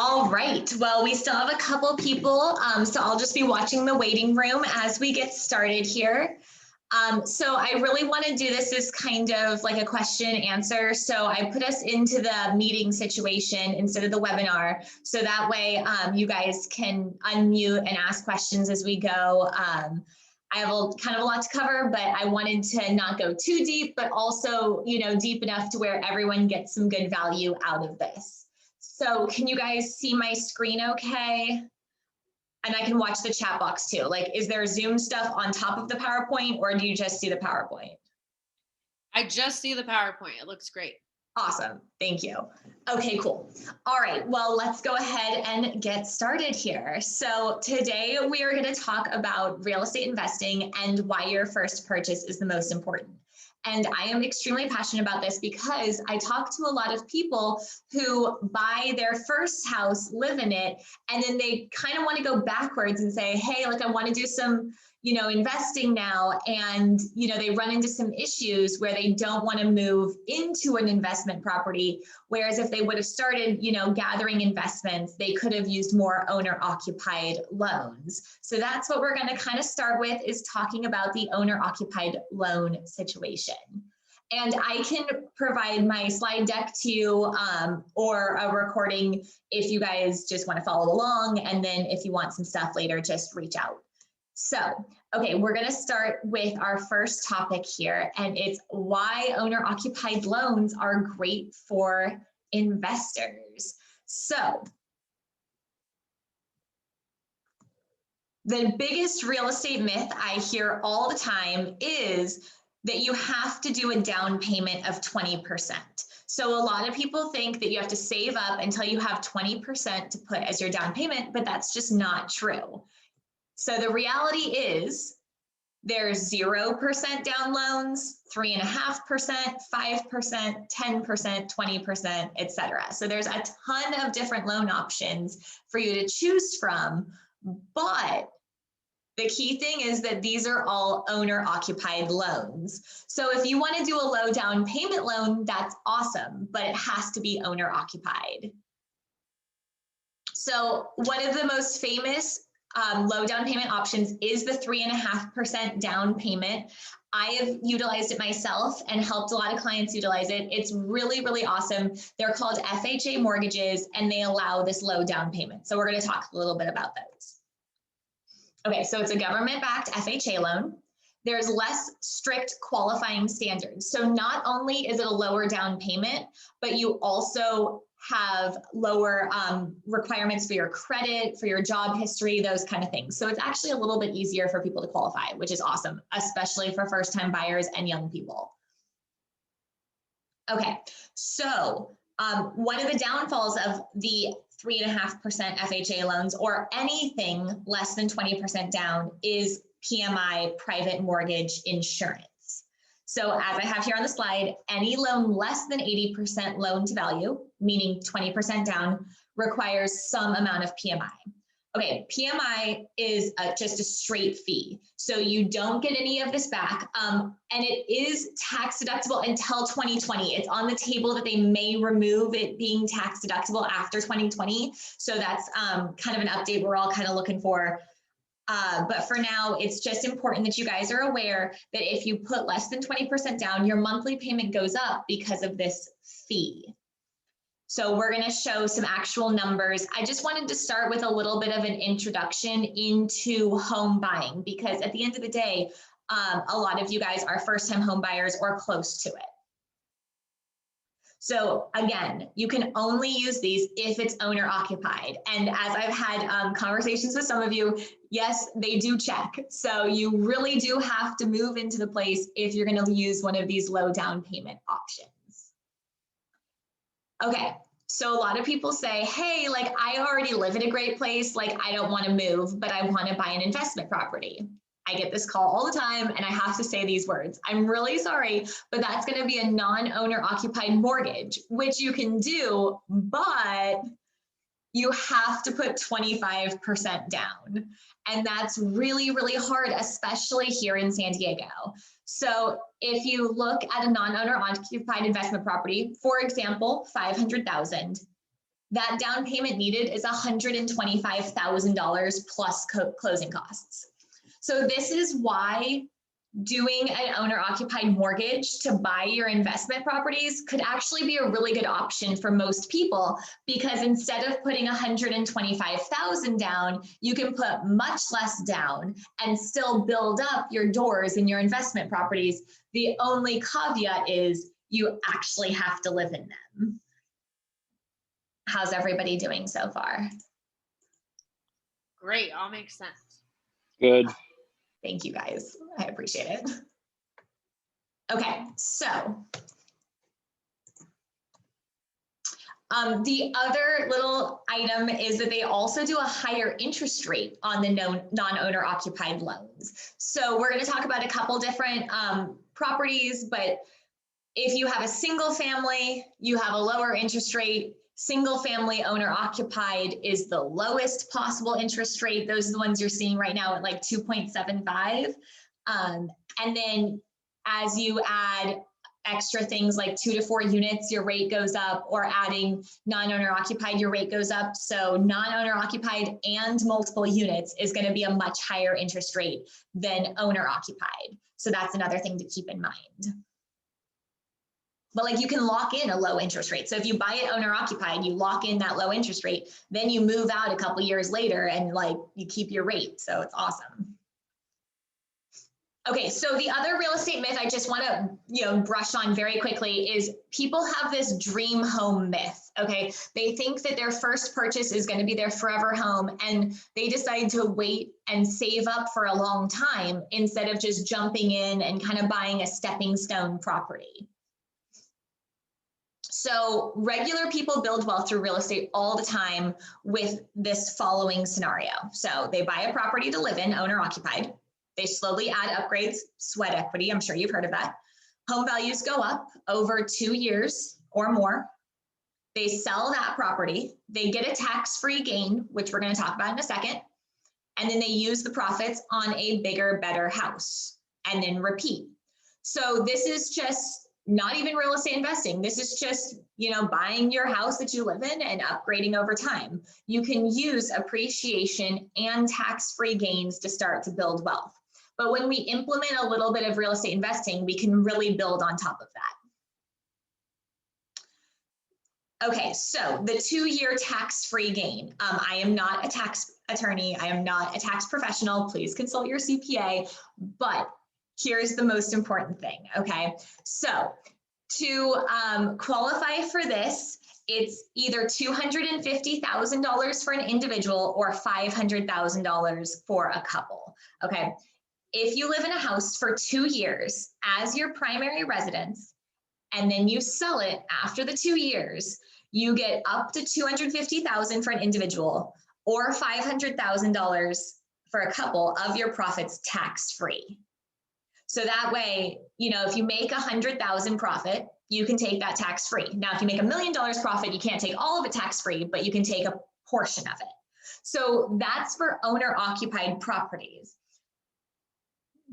All right, well, we still have a couple people, so I'll just be watching the waiting room as we get started here. So I really want to do this as kind of like a question and answer. So I put us into the meeting situation instead of the webinar. So that way you guys can unmute and ask questions as we go. I have kind of a lot to cover, but I wanted to not go too deep, but also, deep enough to where everyone gets some good value out of this. So can you guys see my screen okay? And I can watch the chat box too. Like, is there Zoom stuff on top of the PowerPoint, or do you just see the PowerPoint? I just see the PowerPoint. It looks great. Awesome. Thank you. Okay, cool. All right. Well, let's go ahead and get started here. So today we are going to talk about real estate investing and why your first purchase is the most important. And I am extremely passionate about this because I talk to a lot of people who buy their first house, live in it, and then they kind of want to go backwards and say, hey, like I want to do some, investing now. And, they run into some issues where they don't want to move into an investment property. Whereas if they would have started, gathering investments, they could have used more owner occupied loans. So that's what we're going to kind of start with, is talking about the owner occupied loan situation. And I can provide my slide deck to you or a recording if you guys just want to follow along. And then if you want some stuff later, just reach out. So, okay, we're going to start with our first topic here, and it's why owner-occupied loans are great for investors. So, the biggest real estate myth I hear all the time is that you have to do a down payment of 20%. So a lot of people think that you have to save up until you have 20% to put as your down payment, but that's just not true. So the reality is there's 0% down loans, 3.5%, 5%, 10%, 20%, etc. So there's a ton of different loan options for you to choose from, but the key thing is that these are all owner-occupied loans. So if you want to do a low down payment loan, that's awesome, but it has to be owner-occupied. So one of the most famous low down payment options is the 3.5% down payment. I have utilized it myself and helped a lot of clients utilize it. It's really, really awesome. They're called FHA mortgages, and they allow this low down payment. So we're going to talk a little bit about those. Okay, so it's a government-backed FHA loan. There's less strict qualifying standards. So not only is it a lower down payment, but you also have lower requirements for your credit, for your job history, those kind of things. So it's actually a little bit easier for people to qualify, which is awesome, especially for first-time buyers and young people. Okay, so one of the downfalls of the 3.5% FHA loans, or anything less than 20% down, is PMI, private mortgage insurance. So as I have here on the slide, any loan less than 80% loan to value, meaning 20% down, requires some amount of PMI. Okay, PMI is just a straight fee. So you don't get any of this back. And it is tax deductible until 2020. It's on the table that they may remove it being tax deductible after 2020. So that's kind of an update we're all kind of looking for. But for now, it's just important that you guys are aware that if you put less than 20% down, your monthly payment goes up because of this fee. So we're going to show some actual numbers. I just wanted to start with a little bit of an introduction into home buying, because at the end of the day, a lot of you guys are first-time home buyers or close to it. So again, you can only use these if it's owner occupied. And as I've had conversations with some of you, yes, they do check. So you really do have to move into the place if you're going to use one of these low down payment options. Okay, so a lot of people say, hey, like I already live in a great place, like I don't want to move, but I want to buy an investment property. I get this call all the time, and I have to say these words. I'm really sorry, but that's going to be a non-owner occupied mortgage, which you can do, but you have to put 25% down. And that's really, really hard, especially here in San Diego. So if you look at a non-owner occupied investment property, for example, $500,000, that down payment needed is $125,000 plus closing costs. So this is why doing an owner-occupied mortgage to buy your investment properties could actually be a really good option for most people, because instead of putting $125,000 down, you can put much less down and still build up your doors in your investment properties. The only caveat is you actually have to live in them. How's everybody doing so far? Great, all makes sense. Good. Thank you guys, I appreciate it. Okay, so the other little item is that they also do a higher interest rate on the non-owner occupied loans. So we're going to talk about a couple different properties, but if you have a single family, you have a lower interest rate. Single family owner occupied is the lowest possible interest rate. Those are the ones you're seeing right now at like 2.75. And then as you add extra things like 2 to 4 units, your rate goes up, or adding non-owner occupied, your rate goes up. So non-owner occupied and multiple units is going to be a much higher interest rate than owner occupied. So that's another thing to keep in mind. But like, you can lock in a low interest rate. So if you buy it owner occupied, you lock in that low interest rate, then you move out a couple years later and like you keep your rate. So it's awesome. Okay, so the other real estate myth I just want to, brush on very quickly is people have this dream home myth. Okay, they think that their first purchase is going to be their forever home, and they decide to wait and save up for a long time instead of just jumping in and kind of buying a stepping stone property. So regular people build wealth through real estate all the time with this following scenario. So they buy a property to live in, owner occupied. They slowly add upgrades, sweat equity. I'm sure you've heard of that. Home values go up over 2 years or more. They sell that property. They get a tax-free gain, which we're going to talk about in a second. And then they use the profits on a bigger, better house and then repeat. So this is just not even real estate investing. This is just, buying your house that you live in and upgrading over time. You can use appreciation and tax-free gains to start to build wealth. But when we implement a little bit of real estate investing, we can really build on top of that. Okay, so the 2-year tax-free gain. I am not a tax attorney. I am not a tax professional. Please consult your CPA. But here's the most important thing, okay? So to qualify for this, it's either $250,000 for an individual or $500,000 for a couple, okay? If you live in a house for 2 years as your primary residence, and then you sell it after the 2 years, you get up to $250,000 for an individual or $500,000 for a couple of your profits tax-free. So that way, if you make $100,000 profit, you can take that tax-free. Now, if you make $1 million profit, you can't take all of it tax-free, but you can take a portion of it. So that's for owner-occupied properties.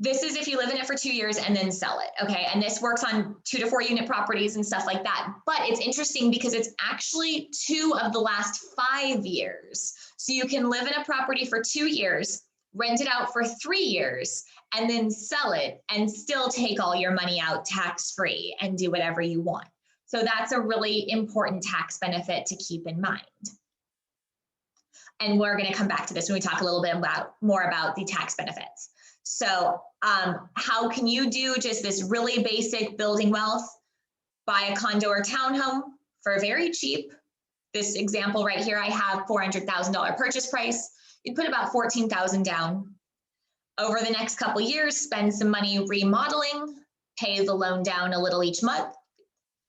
This is if you live in it for 2 years and then sell it, okay? And this works on 2 to 4 unit properties and stuff like that. But it's interesting because it's actually 2 of the last 5 years. So you can live in a property for 2 years, rent it out for 3 years, and then sell it and still take all your money out tax-free and do whatever you want. So that's a really important tax benefit to keep in mind. And we're going to come back to this when we talk a little bit more about the tax benefits. So how can you do just this really basic building wealth? Buy a condo or townhome for very cheap. This example right here, I have $400,000 purchase price. You put about $14,000 down. Over the next couple years, spend some money remodeling, pay the loan down a little each month,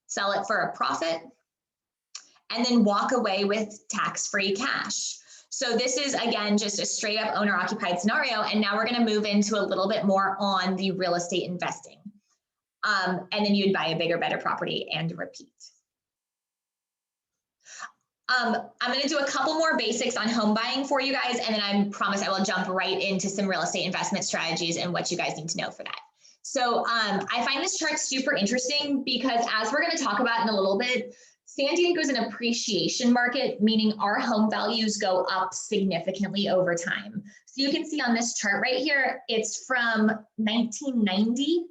sell it for a profit, and then walk away with tax-free cash. So this is, again, just a straight up owner-occupied scenario. And now we're going to move into a little bit more on the real estate investing. And then you'd buy a bigger, better property and repeat. I'm going to do a couple more basics on home buying for you guys, and then I promise I will jump right into some real estate investment strategies and what you guys need to know for that. So I find this chart super interesting because, as we're going to talk about in a little bit, San Diego is an appreciation market, meaning our home values go up significantly over time. So you can see on this chart right here, it's from 1990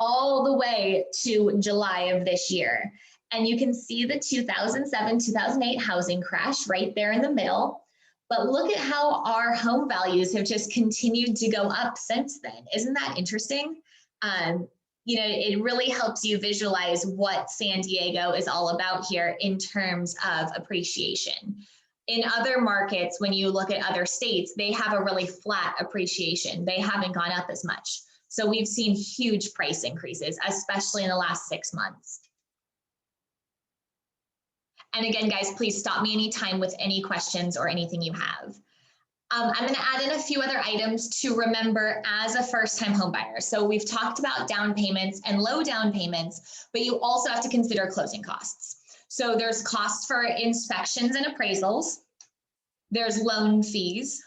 all the way to July of this year. And you can see the 2007, 2008 housing crash right there in the middle. But look at how our home values have just continued to go up since then. Isn't that interesting? You know, it really helps you visualize what San Diego is all about here in terms of appreciation. In other markets, when you look at other states, they have a really flat appreciation. They haven't gone up as much. So we've seen huge price increases, especially in the last 6 months. And again, guys, please stop me anytime with any questions or anything you have. I'm going to add in a few other items to remember as a first-time home buyer. So we've talked about down payments and low down payments, but you also have to consider closing costs. So there's costs for inspections and appraisals. There's loan fees.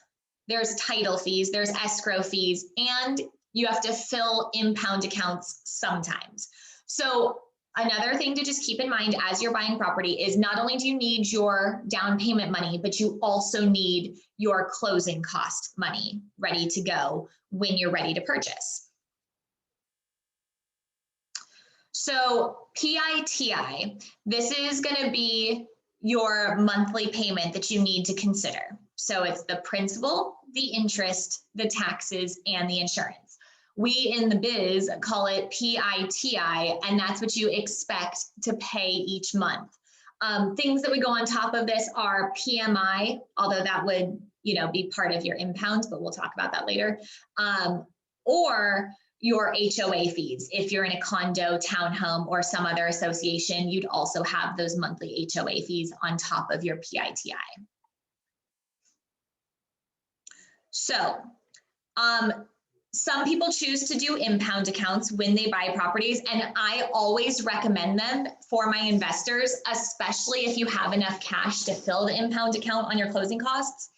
There's title fees. There's escrow fees. And you have to fill impound accounts sometimes. So another thing to just keep in mind as you're buying property is not only do you need your down payment money, but you also need your closing cost money ready to go when you're ready to purchase. So PITI, this is going to be your monthly payment that you need to consider. So it's the principal, the interest, the taxes, and the insurance. We in the biz call it PITI, and that's what you expect to pay each month. Things that would go on top of this are PMI, although that would, you know, be part of your impounds, but we'll talk about that later. Or your HOA fees. If you're in a condo, townhome, or some other association, you'd also have those monthly HOA fees on top of your PITI. So, some people choose to do impound accounts when they buy properties, and I always recommend them for my investors, especially if you have enough cash to fill the impound account on your closing costs,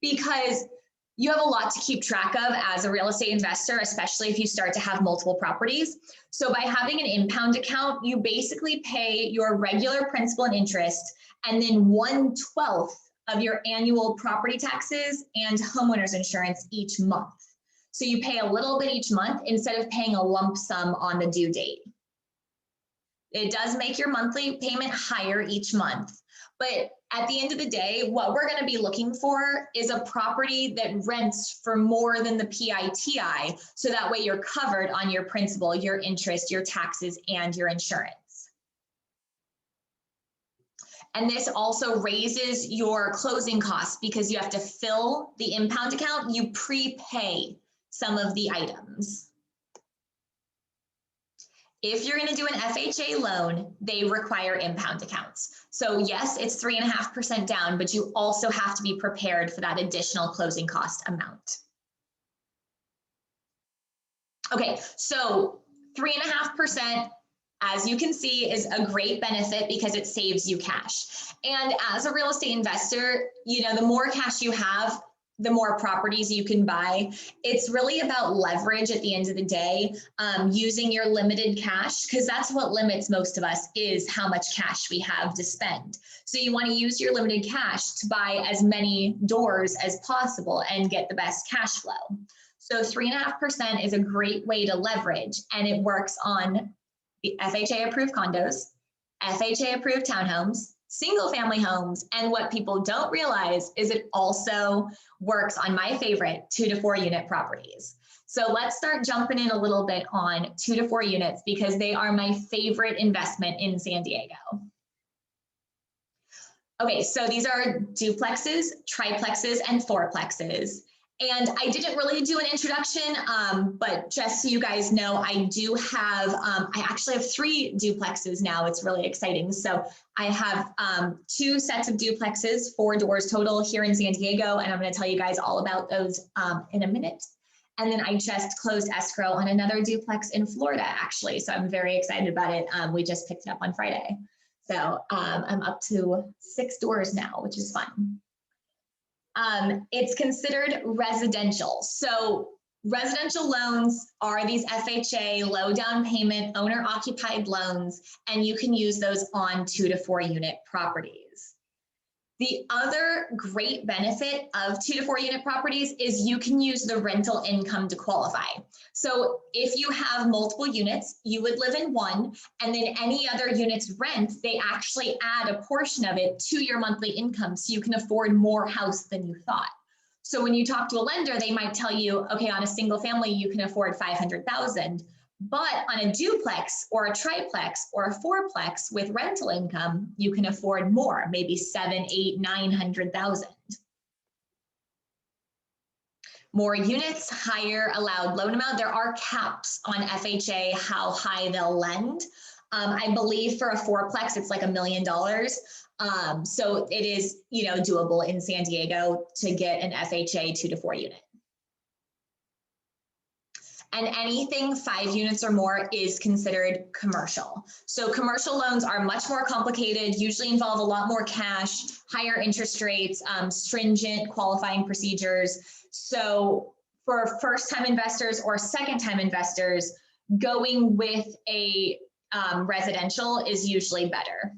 because you have a lot to keep track of as a real estate investor, especially if you start to have multiple properties. So by having an impound account, you basically pay your regular principal and interest, and then 1/12 of your annual property taxes and homeowners insurance each month. So you pay a little bit each month instead of paying a lump sum on the due date. It does make your monthly payment higher each month. But at the end of the day, what we're going to be looking for is a property that rents for more than the PITI. So that way you're covered on your principal, your interest, your taxes, and your insurance. And this also raises your closing costs because you have to fill the impound account. You prepay some of the items. If you're going to do an FHA loan, they require impound accounts. So yes, it's 3.5% down, but you also have to be prepared for that additional closing cost amount. Okay, so 3.5%, as you can see, is a great benefit because it saves you cash. And as a real estate investor, you know, the more cash you have, the more properties you can buy. It's really about leverage at the end of the day, using your limited cash, because that's what limits most of us is how much cash we have to spend. So you want to use your limited cash to buy as many doors as possible and get the best cash flow. So 3.5% is a great way to leverage, and it works on the FHA approved condos, FHA approved townhomes, single family homes, and what people don't realize is it also works on my favorite 2 to 4 unit properties. So let's start jumping in a little bit on 2 to 4 units because they are my favorite investment in San Diego. Okay, so these are duplexes, triplexes, and fourplexes. And I didn't really do an introduction, but just so you guys know, I do have, I actually have 3 duplexes now. It's really exciting. So I have 2 sets of duplexes, 4 doors total here in San Diego, and I'm going to tell you guys all about those in a minute. And then I just closed escrow on another duplex in Florida, actually. So I'm very excited about it. We just picked it up on Friday. So I'm up to 6 doors now, which is fun. It's considered residential. So Residential loans are these FHA, low down payment, owner occupied loans, and you can use those on 2 to 4 unit properties. The other great benefit of 2 to 4 unit properties is you can use the rental income to qualify. So if you have multiple units, you would live in one, and then any other units rent, they actually add a portion of it to your monthly income so you can afford more house than you thought. So when you talk to a lender, they might tell you, okay, on a single family, you can afford 500,000, but on a duplex or a triplex or a fourplex with rental income, you can afford more, maybe 7, 8, 900,000. More units, higher allowed loan amount. There are caps on FHA, how high they'll lend. I believe for a fourplex, it's like $1 million. So it is, doable in San Diego to get an FHA 2 to 4 unit. And anything 5 units or more is considered commercial. So commercial loans are much more complicated, usually involve a lot more cash, higher interest rates, stringent qualifying procedures. So for first-time investors or second-time investors, going with a residential is usually better.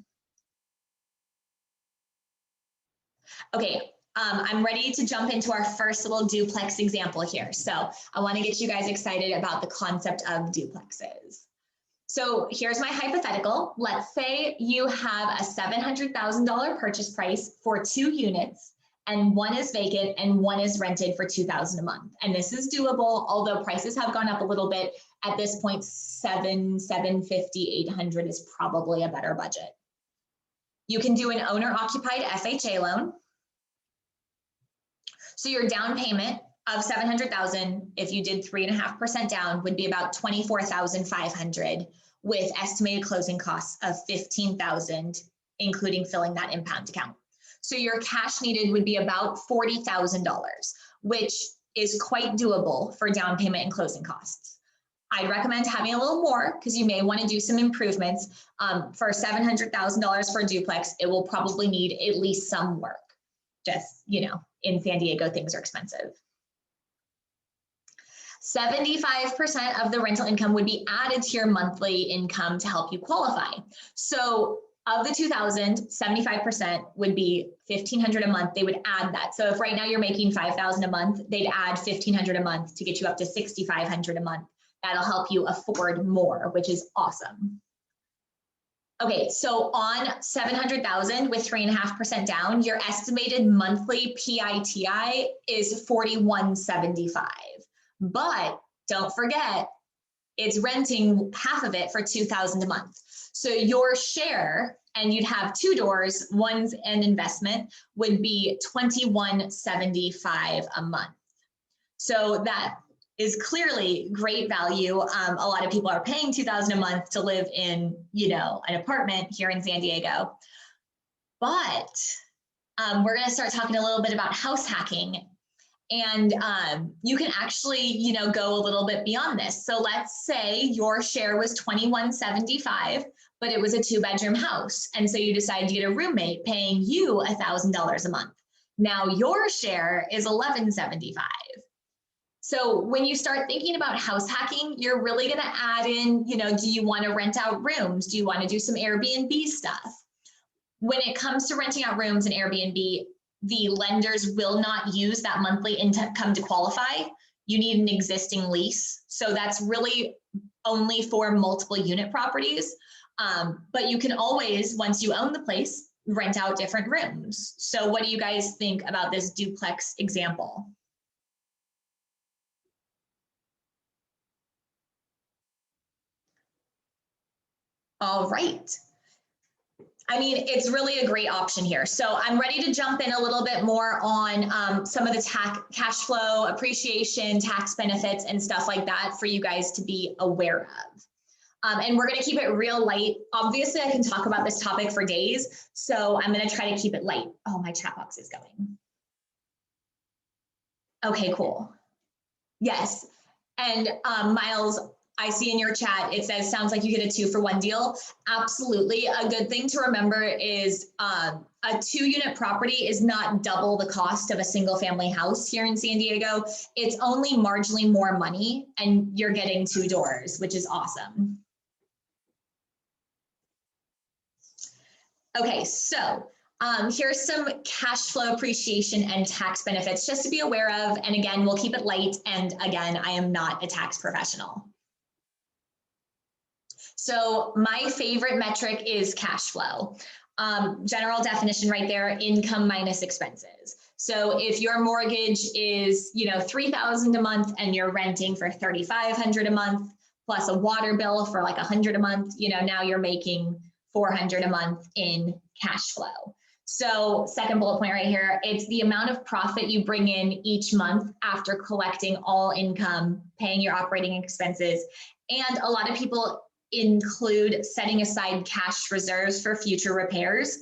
Okay, I'm ready to jump into our first little duplex example here. So I want to get you guys excited about the concept of duplexes. So here's my hypothetical. Let's say you have a $700,000 purchase price for 2 units, and one is vacant and one is rented for $2,000 a month. And this is doable, although prices have gone up a little bit. At this point, $750, $800 is probably a better budget. You can do an owner-occupied FHA loan. So your down payment of $700,000, if you did 3.5% down, would be about $24,500 with estimated closing costs of $15,000, including filling that impound account. So your cash needed would be about $40,000, which is quite doable for down payment and closing costs. I'd recommend having a little more because you may want to do some improvements. For $700,000 for a duplex, it will probably need at least some work. Just, in San Diego, things are expensive. 75% of the rental income would be added to your monthly income to help you qualify. So of the 2,000, 75% would be $1,500 a month. They would add that. So if right now you're making $5,000 a month, they'd add $1,500 a month to get you up to $6,500 a month. That'll help you afford more, which is awesome. Okay, so on 700,000 with 3.5% down, your estimated monthly PITI is $4,175. But don't forget, it's renting half of it for $2,000 a month. So your share, and you'd have 2 doors, one's an investment, would be $2,175 a month. So that is clearly great value. A lot of people are paying $2,000 a month to live in, an apartment here in San Diego. But we're going to start talking a little bit about house hacking. And you can actually, go a little bit beyond this. So let's say your share was $2,175, but it was a 2-bedroom house. And so you decide to get a roommate paying you $1,000 a month. Now your share is $1,175. So when you start thinking about house hacking, you're really going to add in, do you want to rent out rooms? Do you want to do some Airbnb stuff? When it comes to renting out rooms and Airbnb, the lenders will not use that monthly income to qualify. You need an existing lease. So that's really only for multiple unit properties. But you can always, once you own the place, rent out different rooms. So what do you guys think about this duplex example? All right. I mean, it's really a great option here. So I'm ready to jump in a little bit more on some of the cash flow, appreciation, tax benefits, and stuff like that for you guys to be aware of. And we're going to keep it real light. Obviously, I can talk about this topic for days, so I'm going to try to keep it light. Oh, my chat box is going. Okay, cool. Yes. And Miles, I see in your chat, it says, sounds like you get a 2-for-1 deal. Absolutely. A good thing to remember is a 2-unit property is not double the cost of a single family house here in San Diego. It's only marginally more money and you're getting 2 doors, which is awesome. Okay, so here's some cash flow appreciation and tax benefits just to be aware of. And again, we'll keep it light. And again, I am not a tax professional. So my favorite metric is cash flow. General definition right there, income minus expenses. So if your mortgage is, $3,000 a month and you're renting for $3,500 a month plus a water bill for like $100 a month, now you're making $400 a month in cash flow. So second bullet point right here, it's the amount of profit you bring in each month after collecting all income, paying your operating expenses. And a lot of people include setting aside cash reserves for future repairs.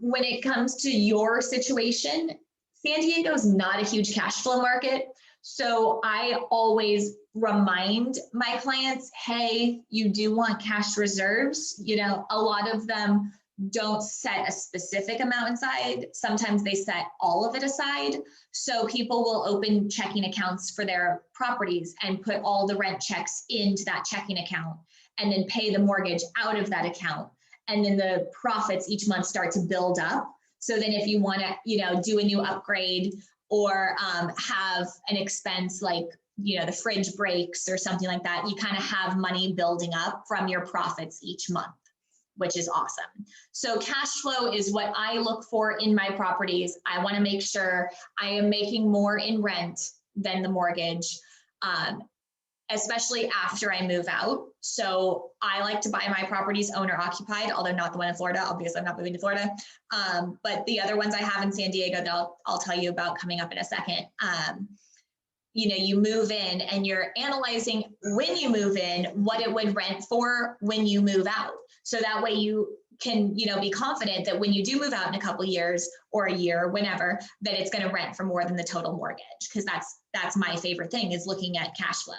When it comes to your situation, San Diego is not a huge cash flow market. So I always remind my clients, hey, you do want cash reserves. A lot of them don't set a specific amount aside. Sometimes they set all of it aside. So people will open checking accounts for their properties and put all the rent checks into that checking account and then pay the mortgage out of that account. And then the profits each month start to build up. So then if you want to, do a new upgrade or have an expense like, the fridge breaks or something like that, you kind of have money building up from your profits each month, which is awesome. So cash flow is what I look for in my properties. I want to make sure I am making more in rent than the mortgage, especially after I move out. So I like to buy my properties owner occupied, although not the one in Florida. Obviously, I'm not moving to Florida. But the other ones I have in San Diego that I'll tell you about coming up in a second. You move in and you're analyzing when you move in, what it would rent for when you move out. So that way you can, be confident that when you do move out in a couple of years or a year, whenever, that it's going to rent for more than the total mortgage. Because that's my favorite thing, is looking at cash flow.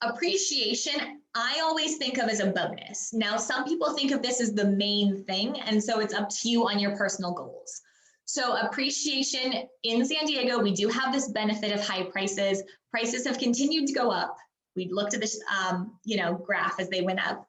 Appreciation, I always think of as a bonus. Now, some people think of this as the main thing, and so it's up to you on your personal goals. So appreciation in San Diego, we do have this benefit of high prices. Prices have continued to go up. We looked at this, graph as they went up.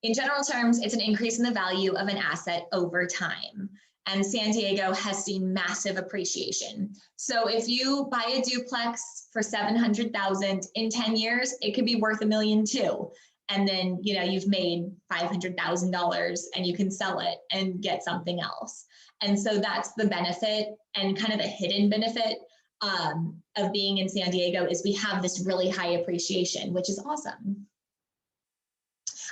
In general terms, it's an increase in the value of an asset over time. And San Diego has seen massive appreciation. So if you buy a duplex for $700,000 in 10 years, it could be worth $1 million too. And then, you've made $500,000 and you can sell it and get something else. And so that's the benefit, and kind of the hidden benefit of being in San Diego is we have this really high appreciation, which is awesome.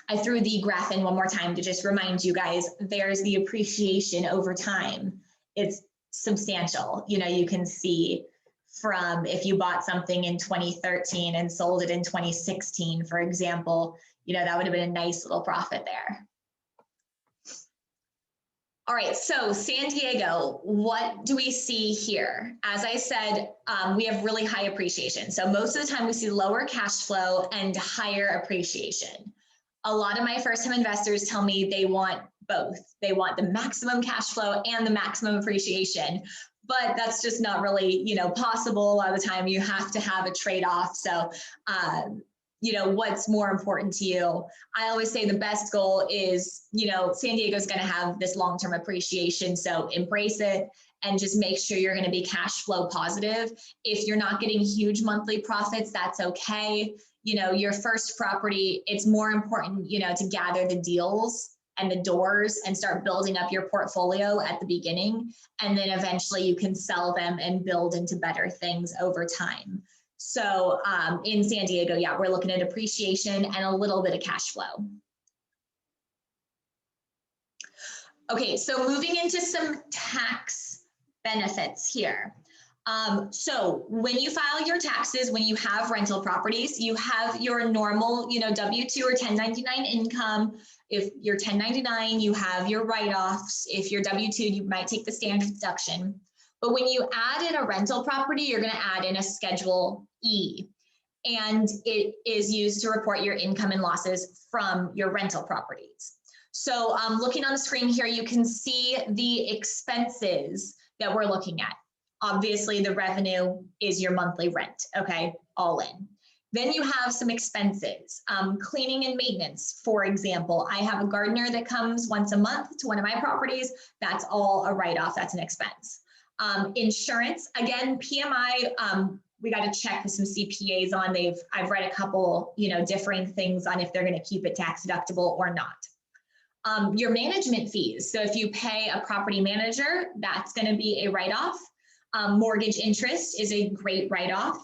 I threw the graph in one more time to just remind you guys, there's the appreciation over time. It's substantial. You can see from if you bought something in 2013 and sold it in 2016, for example, that would have been a nice little profit there. All right, so San Diego, what do we see here? As I said, we have really high appreciation. So most of the time we see lower cash flow and higher appreciation. A lot of my first-time investors tell me they want both. They want the maximum cash flow and the maximum appreciation, but that's just not really, possible. A lot of the time you have to have a trade-off. So, what's more important to you? I always say the best goal is, San Diego is going to have this long-term appreciation. So embrace it and just make sure you're going to be cash flow positive. If you're not getting huge monthly profits, that's okay. Your first property, it's more important, to gather the deals and the doors and start building up your portfolio at the beginning. And then eventually you can sell them and build into better things over time. So in San Diego, yeah, we're looking at appreciation and a little bit of cash flow. Okay, so moving into some tax benefits here. So when you file your taxes, when you have rental properties, you have your normal, W-2 or 1099 income. If you're 1099, you have your write-offs. If you're W-2, you might take the standard deduction. But when you add in a rental property, you're going to add in a Schedule E. and it is used to report your income and losses from your rental properties. So looking on the screen here, you can see the expenses that we're looking at. Obviously, the revenue is your monthly rent, okay, all in. Then you have some expenses, cleaning and maintenance. For example, I have a gardener that comes once a month to one of my properties. That's all a write-off, that's an expense. Insurance, again, PMI, we got to check with some CPAs on. I've read a couple, differing things on if they're going to keep it tax deductible or not. Your management fees. So if you pay a property manager, that's going to be a write-off. Mortgage interest is a great write-off.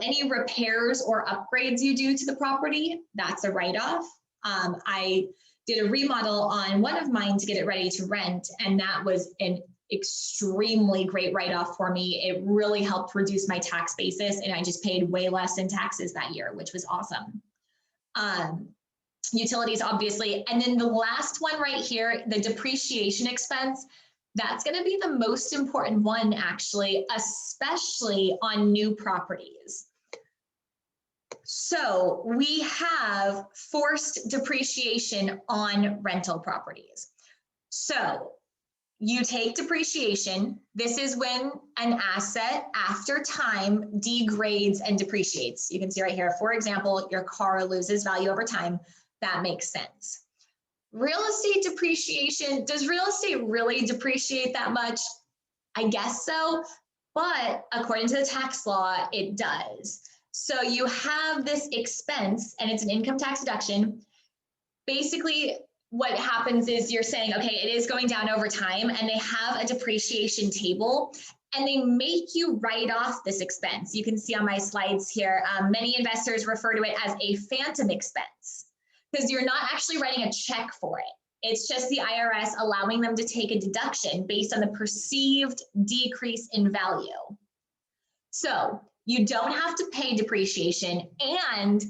Any repairs or upgrades you do to the property, that's a write-off. I did a remodel on one of mine to get it ready to rent, and that was an extremely great write-off for me. It really helped reduce my tax basis, and I just paid way less in taxes that year, which was awesome. Utilities, obviously. And then the last one right here, the depreciation expense, that's going to be the most important one, actually, especially on new properties. So we have forced depreciation on rental properties. So you take depreciation. This is when an asset after time degrades and depreciates. You can see right here, for example, your car loses value over time. That makes sense. Real estate depreciation, does real estate really depreciate that much? I guess so, but according to the tax law, it does. So you have this expense, and it's an income tax deduction. Basically, what happens is you're saying, okay, it is going down over time, and they have a depreciation table, and they make you write off this expense. You can see on my slides here, many investors refer to it as a phantom expense, because you're not actually writing a check for it. It's just the IRS allowing them to take a deduction based on the perceived decrease in value. So you don't have to pay depreciation, and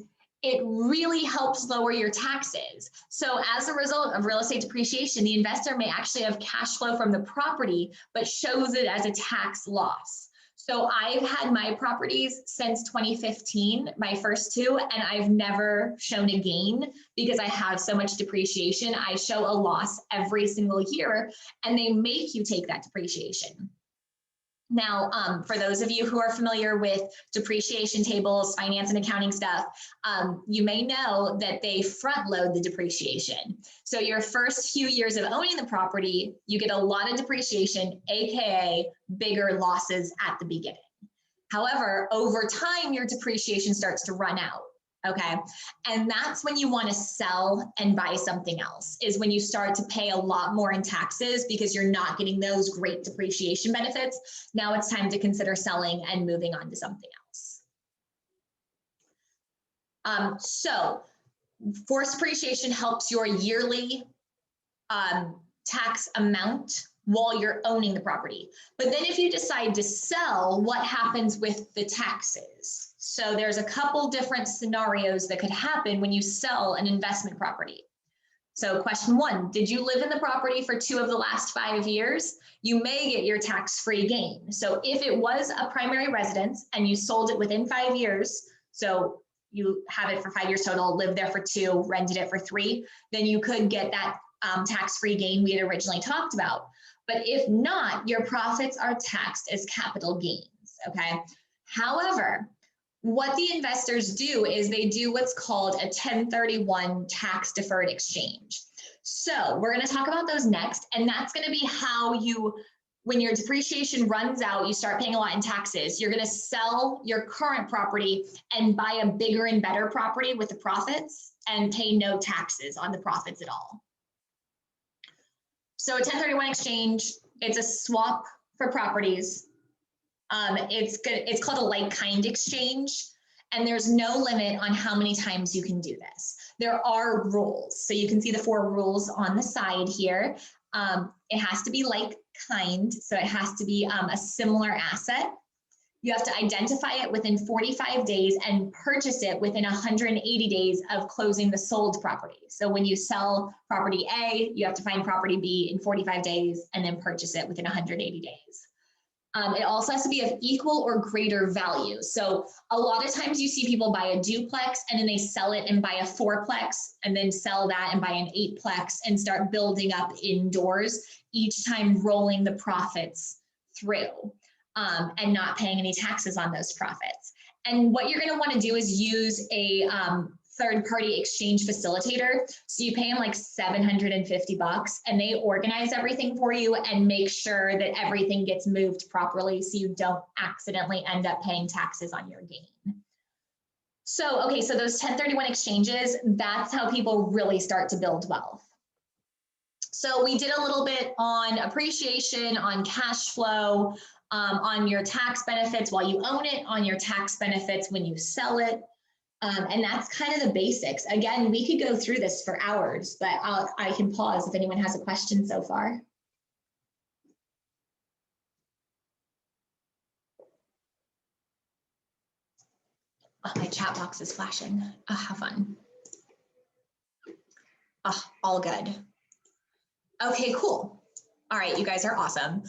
it really helps lower your taxes. So as a result of real estate depreciation, the investor may actually have cash flow from the property, but shows it as a tax loss. So I've had my properties since 2015, my first two, and I've never shown a gain because I have so much depreciation. I show a loss every single year, and they make you take that depreciation. Now, for those of you who are familiar with depreciation tables, finance and accounting stuff, you may know that they front load the depreciation. So your first few years of owning the property, you get a lot of depreciation, AKA bigger losses at the beginning. However, over time, your depreciation starts to run out. Okay. And that's when you want to sell and buy something else, is when you start to pay a lot more in taxes because you're not getting those great depreciation benefits. Now it's time to consider selling and moving on to something else. So forced depreciation helps your yearly tax amount while you're owning the property. But then if you decide to sell, what happens with the taxes? So there's a couple different scenarios that could happen when you sell an investment property. So question one, did you live in the property for 2 of the last 5 years? You may get your tax-free gain. So if it was a primary residence and you sold it within 5 years, so you have it for 5 years total, lived there for 2, rented it for 3, then you could get that tax-free gain we had originally talked about. But if not, your profits are taxed as capital gains, okay? However, what the investors do is they do what's called a 1031 tax deferred exchange. So we're going to talk about those next, and that's going to be how you, when your depreciation runs out, you start paying a lot in taxes. You're going to sell your current property and buy a bigger and better property with the profits and pay no taxes on the profits at all. So a 1031 exchange, it's a swap for properties. It's called a like-kind exchange, and there's no limit on how many times you can do this. There are rules. So you can see the 4 rules on the side here. It has to be like-kind, so it has to be a similar asset. You have to identify it within 45 days and purchase it within 180 days of closing the sold property. So when you sell property A, you have to find property B in 45 days and then purchase it within 180 days. It also has to be of equal or greater value. So a lot of times you see people buy a duplex and then they sell it and buy a fourplex and then sell that and buy an eightplex and start building up indoors, each time rolling the profits through and not paying any taxes on those profits. And what you're going to want to do is use a third-party exchange facilitator. So you pay them like $750 and they organize everything for you and make sure that everything gets moved properly so you don't accidentally end up paying taxes on your gain. So, okay, so those 1031 exchanges, that's how people really start to build wealth. So we did a little bit on appreciation, on cash flow, on your tax benefits while you own it, on your tax benefits when you sell it. And that's kind of the basics. Again, we could go through this for hours, but I can pause if anyone has a question so far. Oh, my chat box is flashing. Oh, how fun. Oh, all good. Okay, cool. All right, you guys are awesome.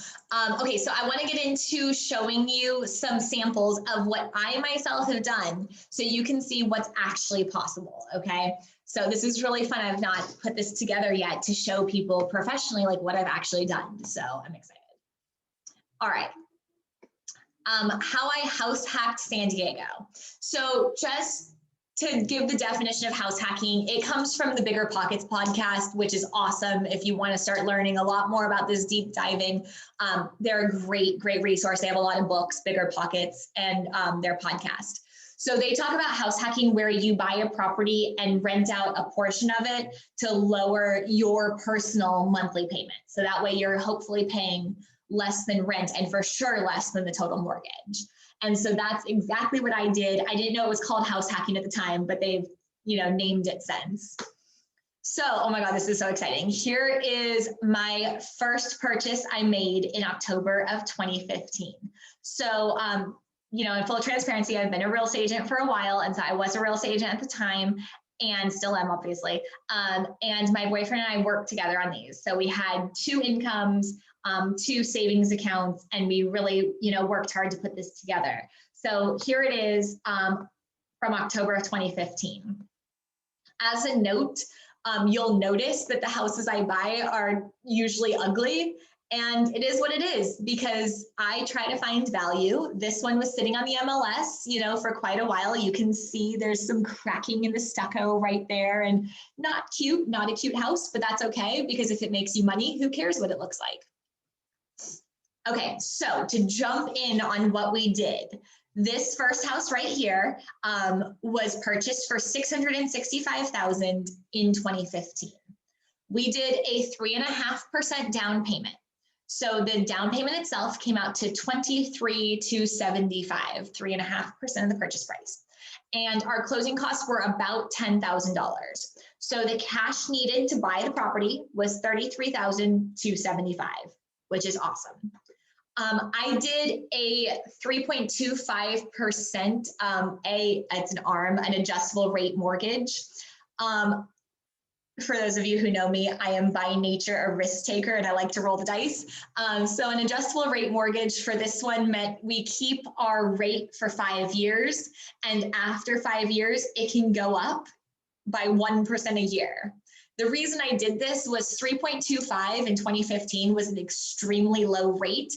Okay, so I want to get into showing you some samples of what I myself have done so you can see what's actually possible, okay? So this is really fun. I've not put this together yet to show people professionally like what I've actually done, so I'm excited. All right. How I house hacked San Diego. So just to give the definition of house hacking, it comes from the Bigger Pockets podcast, which is awesome. If you want to start learning a lot more about this deep diving, they're a great resource. They have a lot of books, Bigger Pockets, and their podcast. So they talk about house hacking where you buy a property and rent out a portion of it to lower your personal monthly payment. So that way you're hopefully paying less than rent and for sure less than the total mortgage. And so that's exactly what I did. I didn't know it was called house hacking at the time, but they've, named it since. So, oh my God, this is so exciting. Here is my first purchase I made in October of 2015. So, in full transparency, I've been a real estate agent for a while. And so I was a real estate agent at the time and still am, obviously. And my boyfriend and I worked together on these. So we had 2 incomes, 2 savings accounts, and we really, worked hard to put this together. So here it is from October of 2015. As a note, you'll notice that the houses I buy are usually ugly, and it is what it is because I try to find value. This one was sitting on the MLS, for quite a while. You can see there's some cracking in the stucco right there, and not cute, not a cute house, but that's okay because if it makes you money, who cares what it looks like? Okay, so to jump in on what we did, this first house right here was purchased for $665,000 in 2015. We did a 3.5% down payment. So the down payment itself came out to $23,275, 3.5% of the purchase price. And our closing costs were about $10,000. So the cash needed to buy the property was $33,275, which is awesome. I did a 3.25%, it's an adjustable rate mortgage. For those of you who know me, I am by nature a risk taker and I like to roll the dice. So an adjustable rate mortgage for this one meant we keep our rate for 5 years. And after 5 years, it can go up by 1% a year. The reason I did this was 3.25 in 2015 was an extremely low rate.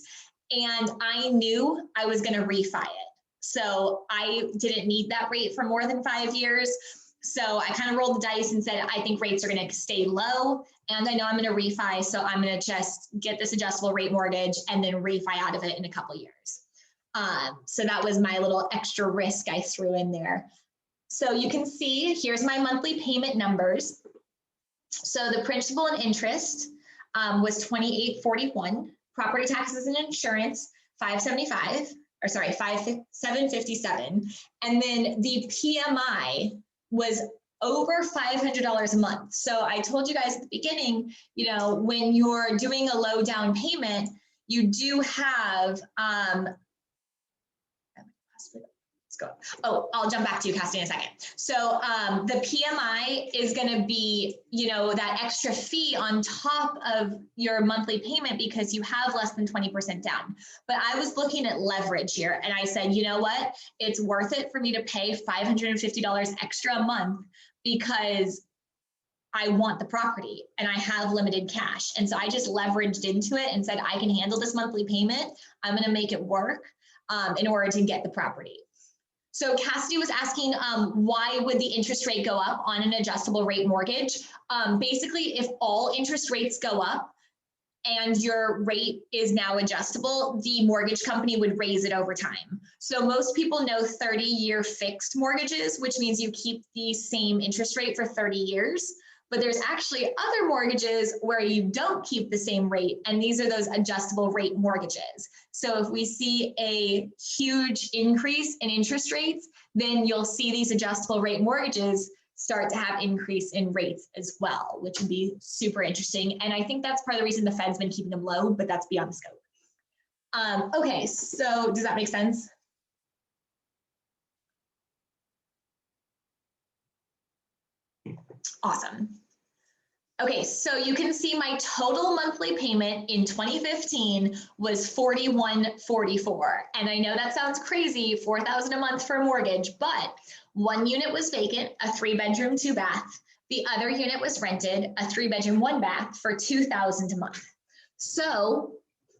And I knew I was going to refi it. So I didn't need that rate for more than 5 years. So I kind of rolled the dice and said, I think rates are going to stay low. And I know I'm going to refi. So I'm going to just get this adjustable rate mortgage and then refi out of it in a couple of years. So that was my little extra risk I threw in there. So you can see, here's my monthly payment numbers. So the principal and interest was $2,841. Property taxes and insurance, $757. And then the PMI was over $500 a month. So I told you guys at the beginning, when you're doing a low down payment, you do have, let's go. Oh, I'll jump back to you, Cassie, in a second. So the PMI is going to be, you know, that extra fee on top of your monthly payment because you have less than 20% down. But I was looking at leverage here and I said, you know what? It's worth it for me to pay $550 extra a month because I want the property and I have limited cash. And so I just leveraged into it and said, I can handle this monthly payment. I'm going to make it work in order to get the property. So Cassidy was asking, why would the interest rate go up on an adjustable rate mortgage? Basically, if all interest rates go up and your rate is now adjustable, the mortgage company would raise it over time. So most people know 30-year fixed mortgages, which means you keep the same interest rate for 30 years. But there's actually other mortgages where you don't keep the same rate, and these are those adjustable rate mortgages. So if we see a huge increase in interest rates, then you'll see these adjustable rate mortgages start to have increase in rates as well, which would be super interesting. And I think that's part of the reason the Fed's been keeping them low, but that's beyond the scope. Okay, so does that make sense? Awesome. Okay, so you can see my total monthly payment in 2015 was $41.44. And I know that sounds crazy, $4,000 a month for a mortgage, but one unit was vacant, a 3-bedroom, 2-bath. The other unit was rented, a 3-bedroom, 1-bath for $2,000 a month. So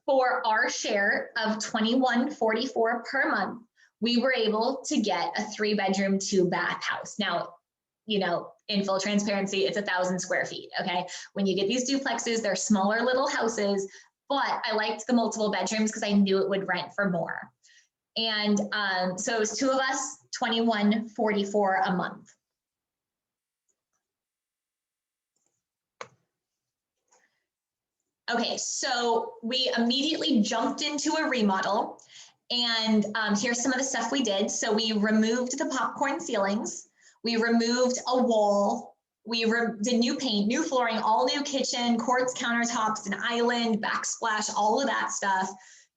for our share of $21.44 per month, we were able to get a 3-bedroom, 2-bath house. Now, you know, in full transparency, it's 1,000 square feet, okay? When you get these duplexes, they're smaller little houses, but I liked the multiple bedrooms because I knew it would rent for more. And so it was 2 of us, $21.44 a month. Okay, so we immediately jumped into a remodel, and here's some of the stuff we did. So we removed the popcorn ceilings. We removed a wall. We did new paint, new flooring, all new kitchen, quartz countertops, an island, backsplash, all of that stuff.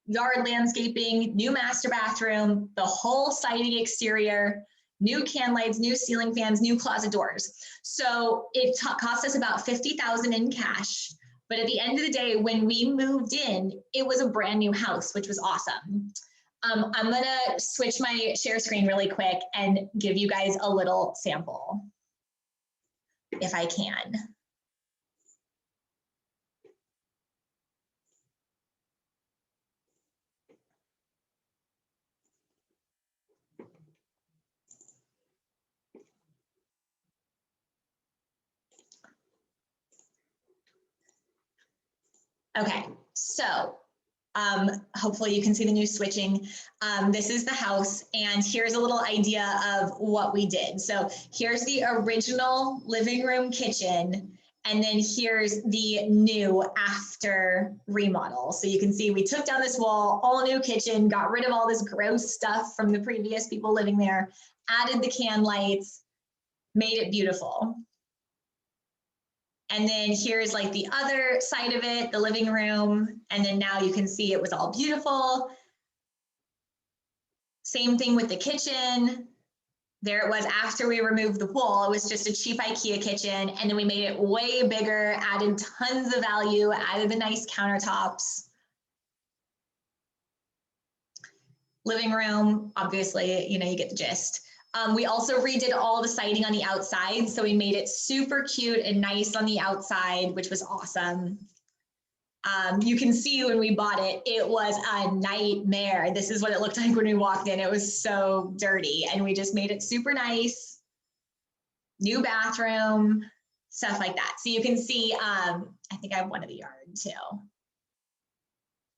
Yard landscaping, new master bathroom, the whole siding exterior, new can lights, new ceiling fans, new closet doors. So it cost us about $50,000 in cash. But at the end of the day, when we moved in, it was a brand new house, which was awesome. I'm gonna switch my share screen really quick and give you guys a little sample, if I can. Okay, so hopefully you can see the new switching. This is the house, and here's a little idea of what we did. So here's the original living room kitchen, and then here's the new after remodel. So you can see we took down this wall, all new kitchen, got rid of all this gross stuff from the previous people living there, added the can lights, made it beautiful. And then here's like the other side of it, the living room. And then now you can see it was all beautiful. Same thing with the kitchen. There it was after we removed the wall. It was just a cheap IKEA kitchen. And then we made it way bigger, added tons of value, added the nice countertops. Living room, obviously, you know, you get the gist. We also redid all the siding on the outside. So we made it super cute and nice on the outside, which was awesome. You can see when we bought it, it was a nightmare. This is what it looked like when we walked in. It was so dirty, and we just made it super nice. New bathroom, stuff like that. So you can see, I think I have one of the yard too.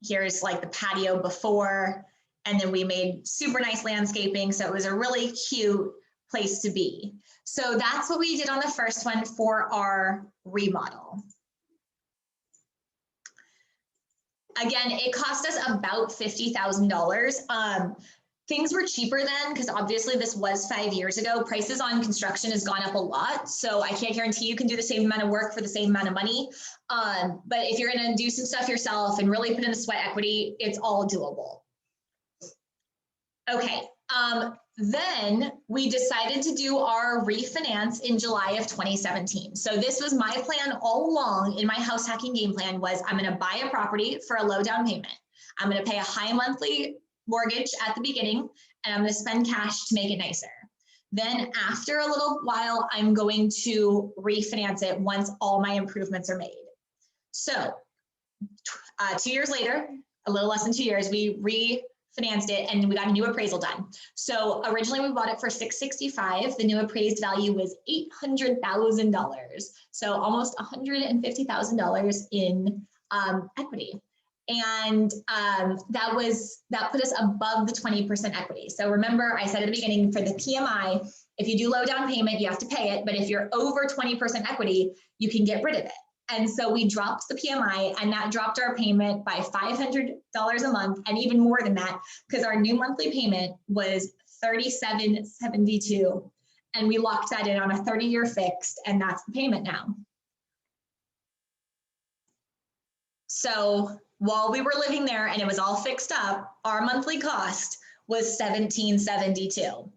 Here's like the patio before. And then we made super nice landscaping. So it was a really cute place to be. So that's what we did on the first one for our remodel. Again, it cost us about $50,000. Things were cheaper then because obviously this was 5 years ago. Prices on construction has gone up a lot. So I can't guarantee you can do the same amount of work for the same amount of money. But if you're going to do some stuff yourself and really put in the sweat equity, it's all doable. Okay, Then we decided to do our refinance in July of 2017. So this was my plan all along in my house hacking game plan was I'm going to buy a property for a low down payment. I'm going to pay a high monthly mortgage at the beginning, and I'm going to spend cash to make it nicer. Then after a little while, I'm going to refinance it once all my improvements are made. So 2 years later, a little less than 2 years, we refinanced it and we got a new appraisal done. So originally we bought it for $665,000. The new appraised value was $800,000. So almost $150,000 in equity. And that put us above the 20% equity. So remember, I said at the beginning for the PMI, if you do low down payment, you have to pay it. But if you're over 20% equity, you can get rid of it. And so we dropped the PMI, and that dropped our payment by $500 a month, and even more than that, because our new monthly payment was $37.72, and we locked that in on a 30-year fixed, and that's the payment now. So while we were living there and it was all fixed up, our monthly cost was $17.72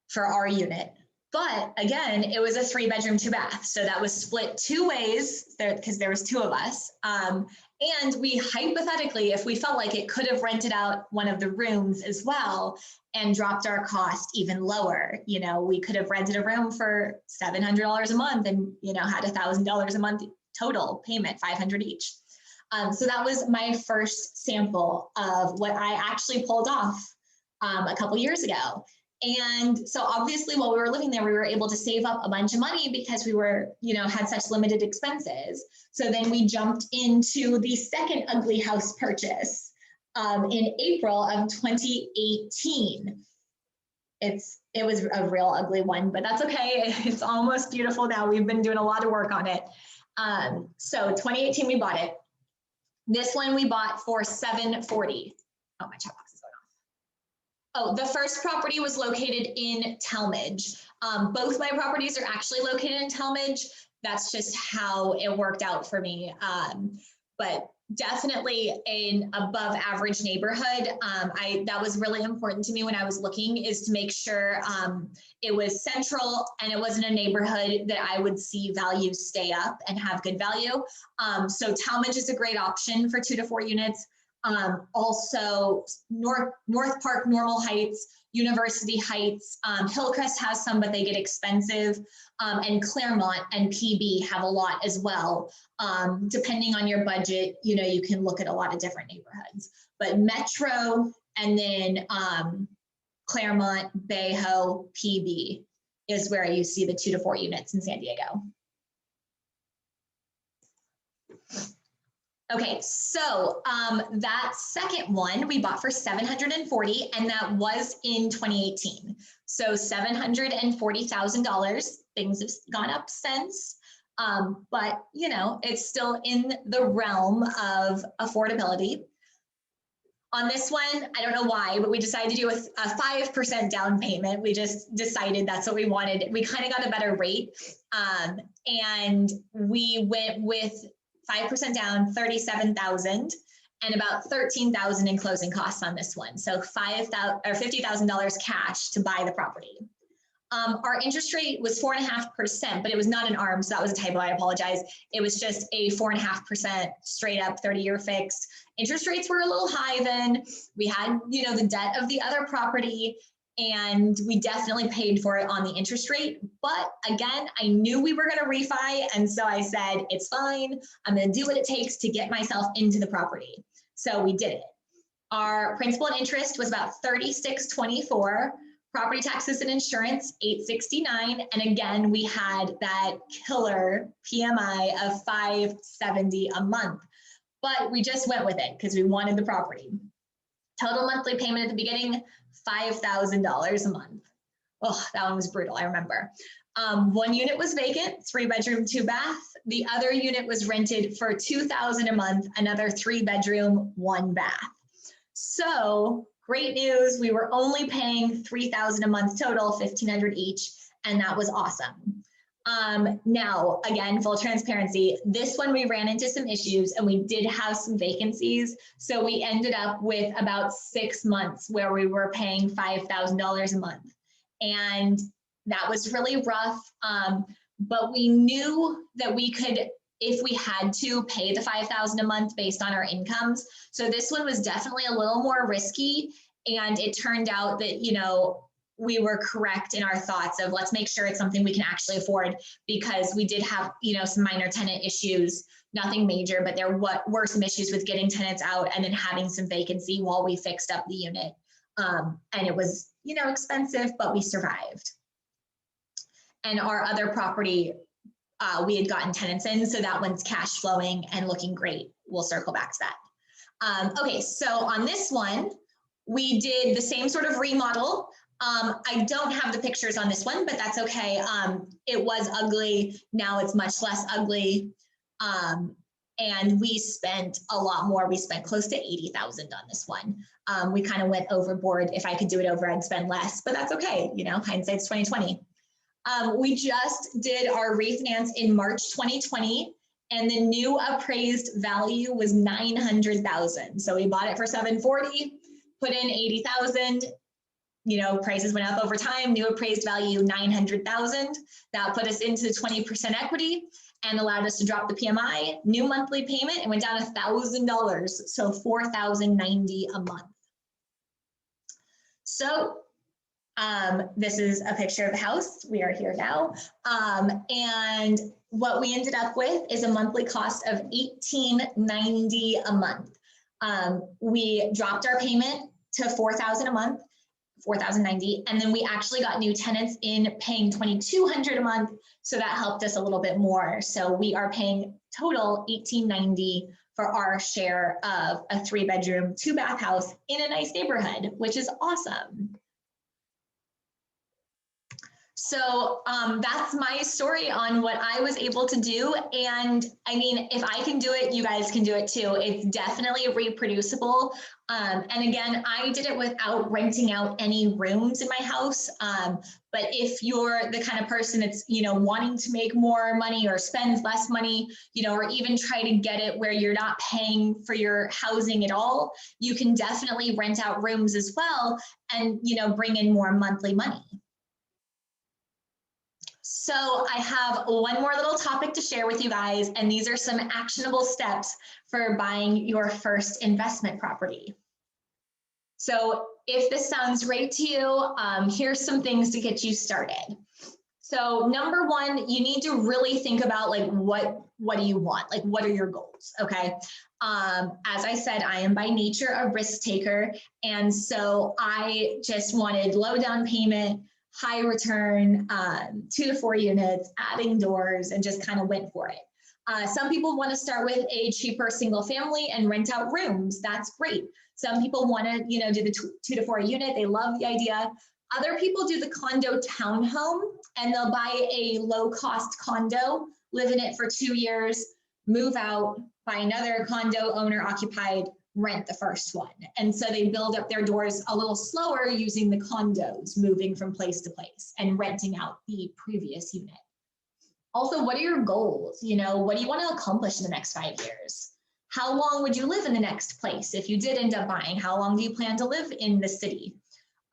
for our unit. But again, it was a 3-bedroom, 2-bath. So that was split 2 ways because there was 2 of us. And we hypothetically, if we felt like it, could have rented out one of the rooms as well and dropped our cost even lower. You know, we could have rented a room for $700 a month and, you know, had $1,000 a month total payment, $500 each. So that was my first sample of what I actually pulled off a couple years ago. And so obviously while we were living there, we were able to save up a bunch of money because we were, you know, had such limited expenses. So then we jumped into the second ugly house purchase in April of 2018. It was a real ugly one, but that's okay. It's almost beautiful now. We've been doing a lot of work on it. So 2018, we bought it. This one we bought for $740. Oh, my chat box is going off. Oh, the first property was located in Talmadge. Both my properties are actually located in Talmadge. That's just how it worked out for me. But definitely an above average neighborhood. That was really important to me when I was looking, is to make sure it was central and it wasn't a neighborhood that I would see values stay up and have good value. So Talmadge is a great option for 2 to 4 units. Also North Park, Normal Heights, University Heights, Hillcrest has some, but they get expensive. And Claremont and PB have a lot as well. Depending on your budget, you know, you can look at a lot of different neighborhoods. But Metro and then Claremont, Bayho, PB is where you see the 2 to 4 units in San Diego. Okay, so that second one we bought for $740, and that was in 2018. So $740,000. Things have gone up since, but you know, it's still in the realm of affordability. On this one, I don't know why, but we decided to do a 5% down payment. We just decided that's what we wanted. We kind of got a better rate, and we went with 5% down, $37,000, and about $13,000 in closing costs on this one. So $50,000 cash to buy the property. Our interest rate was 4.5%, but it was not an ARM, so that was a typo. I apologize. It was just a 4.5% straight up 30-year fixed. Interest rates were a little high then. We had, you know, the debt of the other property, and we definitely paid for it on the interest rate. But again, I knew we were going to refi, and so I said, it's fine. I'm going to do what it takes to get myself into the property. So we did it. Our principal and interest was about $36.24. Property taxes and insurance, $869. And again, we had that killer PMI of $570 a month. But we just went with it because we wanted the property. Total monthly payment at the beginning, $5,000 a month. Oh, that one was brutal, I remember. One unit was vacant, 3-bedroom, 2-bath. The other unit was rented for $2,000 a month, another 3-bedroom, 1-bath. So great news, we were only paying $3,000 a month total, $1,500 each, and that was awesome. Now, again, full transparency, this one we ran into some issues and we did have some vacancies. So we ended up with about 6 months where we were paying $5,000 a month. And that was really rough. But we knew that we could, if we had to, pay the $5,000 a month based on our incomes. So this one was definitely a little more risky. And it turned out that, you know, we were correct in our thoughts of let's make sure it's something we can actually afford, because we did have, you know, some minor tenant issues, nothing major, but there were some issues with getting tenants out and then having some vacancy while we fixed up the unit. And it was, you know, expensive, but we survived. And our other property, we had gotten tenants in, so that one's cash flowing and looking great. We'll circle back to that. Okay, so on this one, we did the same sort of remodel. I don't have the pictures on this one, but that's okay. It was ugly. Now it's much less ugly. And we spent a lot more. We spent close to $80,000 on this one. We kind of went overboard. If I could do it over, I'd spend less, but that's okay. You know, hindsight's 2020. We just did our refinance in March 2020, and the new appraised value was $900,000. So we bought it for $740, put in $80,000. You know, prices went up over time, new appraised value, $900,000. That put us into 20% equity and allowed us to drop the PMI, new monthly payment, and went down $1,000. So $4,090 a month. So this is a picture of the house. We are here now. And what we ended up with is a monthly cost of $1,890 a month. We dropped our payment to $4,000 a month, $4,090, and then we actually got new tenants in paying $2,200 a month, so that helped us a little bit more. So we are paying total $1,890 for our share of a 3-bedroom, 2-bath house in a nice neighborhood, which is awesome. So that's my story on what I was able to do. And I mean, if I can do it, you guys can do it too. It's definitely reproducible. And again, I did it without renting out any rooms in my house. But if you're the kind of person that's, you know, wanting to make more money or spend less money, you know, or even try to get it where you're not paying for your housing at all, you can definitely rent out rooms as well and, you know, bring in more monthly money. So I have one more little topic to share with you guys, and these are some actionable steps for buying your first investment property. So if this sounds great to you, here's some things to get you started. So number one, you need to really think about like, what do you want? Like, what are your goals? Okay. As I said, I am by nature a risk taker. And so I just wanted low down payment, high return, 2 to 4 units, adding doors, and just kind of went for it. Some people want to start with a cheaper single family and rent out rooms. That's great. Some people want to, you know, do the 2 to 4 unit. They love the idea. Other people do the condo townhome, and they'll buy a low cost condo, live in it for 2 years, move out, buy another condo owner occupied, rent the first one. And so they build up their doors a little slower using the condos, moving from place to place and renting out the previous unit. Also, what are your goals? You know, what do you want to accomplish in the next 5 years? How long would you live in the next place if you did end up buying? How long do you plan to live in the city?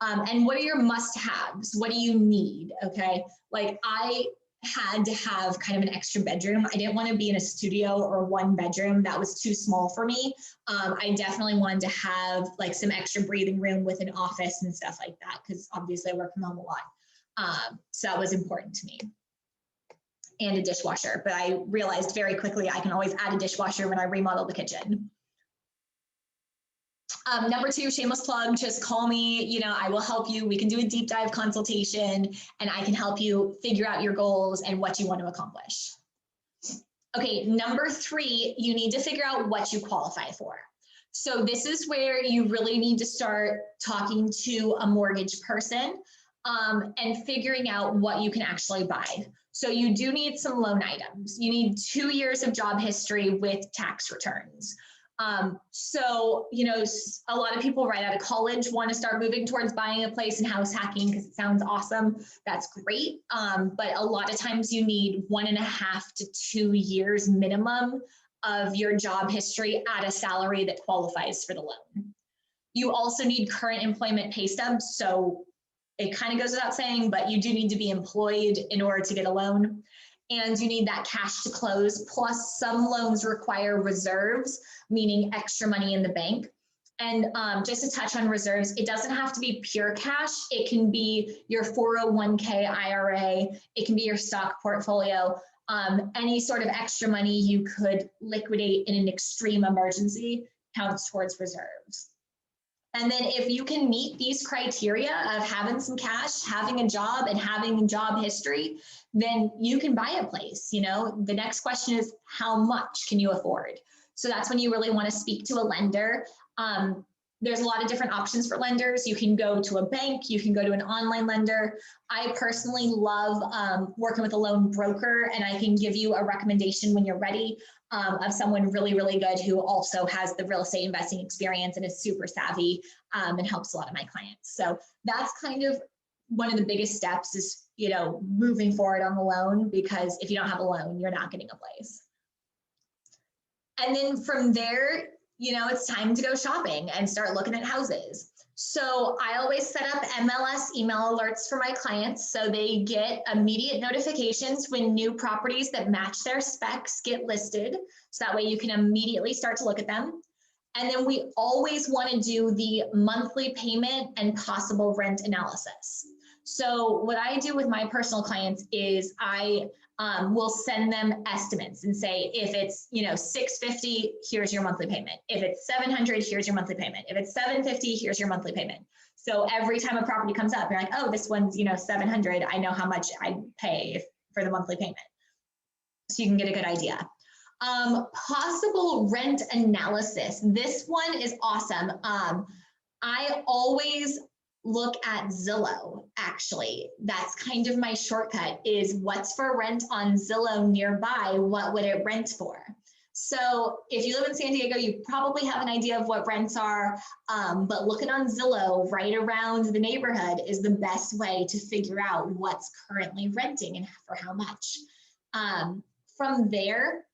And what are your must-haves? What do you need? Okay, like I had to have kind of an extra bedroom. I didn't want to be in a studio or 1 bedroom. That was too small for me. I definitely wanted to have like some extra breathing room with an office and stuff like that, because obviously I work from home a lot. So that was important to me. And a dishwasher, but I realized very quickly I can always add a dishwasher when I remodel the kitchen. Number 2, shameless plug, just call me, you know, I will help you. We can do a deep dive consultation and I can help you figure out your goals and what you want to accomplish. Okay, number 3, you need to figure out what you qualify for. So this is where you really need to start talking to a mortgage person and figuring out what you can actually buy. So you do need some loan items. You need 2 years of job history with tax returns. So, a lot of people right out of college want to start moving towards buying a place and house hacking because it sounds awesome. That's great. But a lot of times you need 1.5 to 2 years minimum of your job history at a salary that qualifies for the loan. You also need current employment pay stubs. So it kind of goes without saying, but you do need to be employed in order to get a loan. And you need that cash to close. Plus, some loans require reserves, meaning extra money in the bank. And just to touch on reserves, it doesn't have to be pure cash. It can be your 401k IRA. It can be your stock portfolio. Any sort of extra money you could liquidate in an extreme emergency counts towards reserves. And then if you can meet these criteria of having some cash, having a job, and having job history, then you can buy a place. The next question is, how much can you afford? So that's when you really want to speak to a lender. There's a lot of different options for lenders. You can go to a bank, you can go to an online lender. I personally love working with a loan broker, and I can give you a recommendation when you're ready of someone really, really good who also has the real estate investing experience and is super savvy and helps a lot of my clients. So that's kind of one of the biggest steps is, moving forward on the loan, because if you don't have a loan, you're not getting a place. And then from there, it's time to go shopping and start looking at houses. So I always set up MLS email alerts for my clients so they get immediate notifications when new properties that match their specs get listed. So that way you can immediately start to look at them. And then we always want to do the monthly payment and possible rent analysis. So what I do with my personal clients is I will send them estimates and say, if it's $650, here's your monthly payment. If it's $700, here's your monthly payment. If it's $750, here's your monthly payment. So every time a property comes up, you're like, oh, this one's $700. I know how much I pay for the monthly payment. So you can get a good idea. Possible rent analysis. This one is awesome. I always look at Zillow, actually. That's kind of my shortcut, is what's for rent on Zillow nearby, what would it rent for? So if you live in San Diego, you probably have an idea of what rents are, but looking on Zillow right around the neighborhood is the best way to figure out what's currently renting and for how much. From there,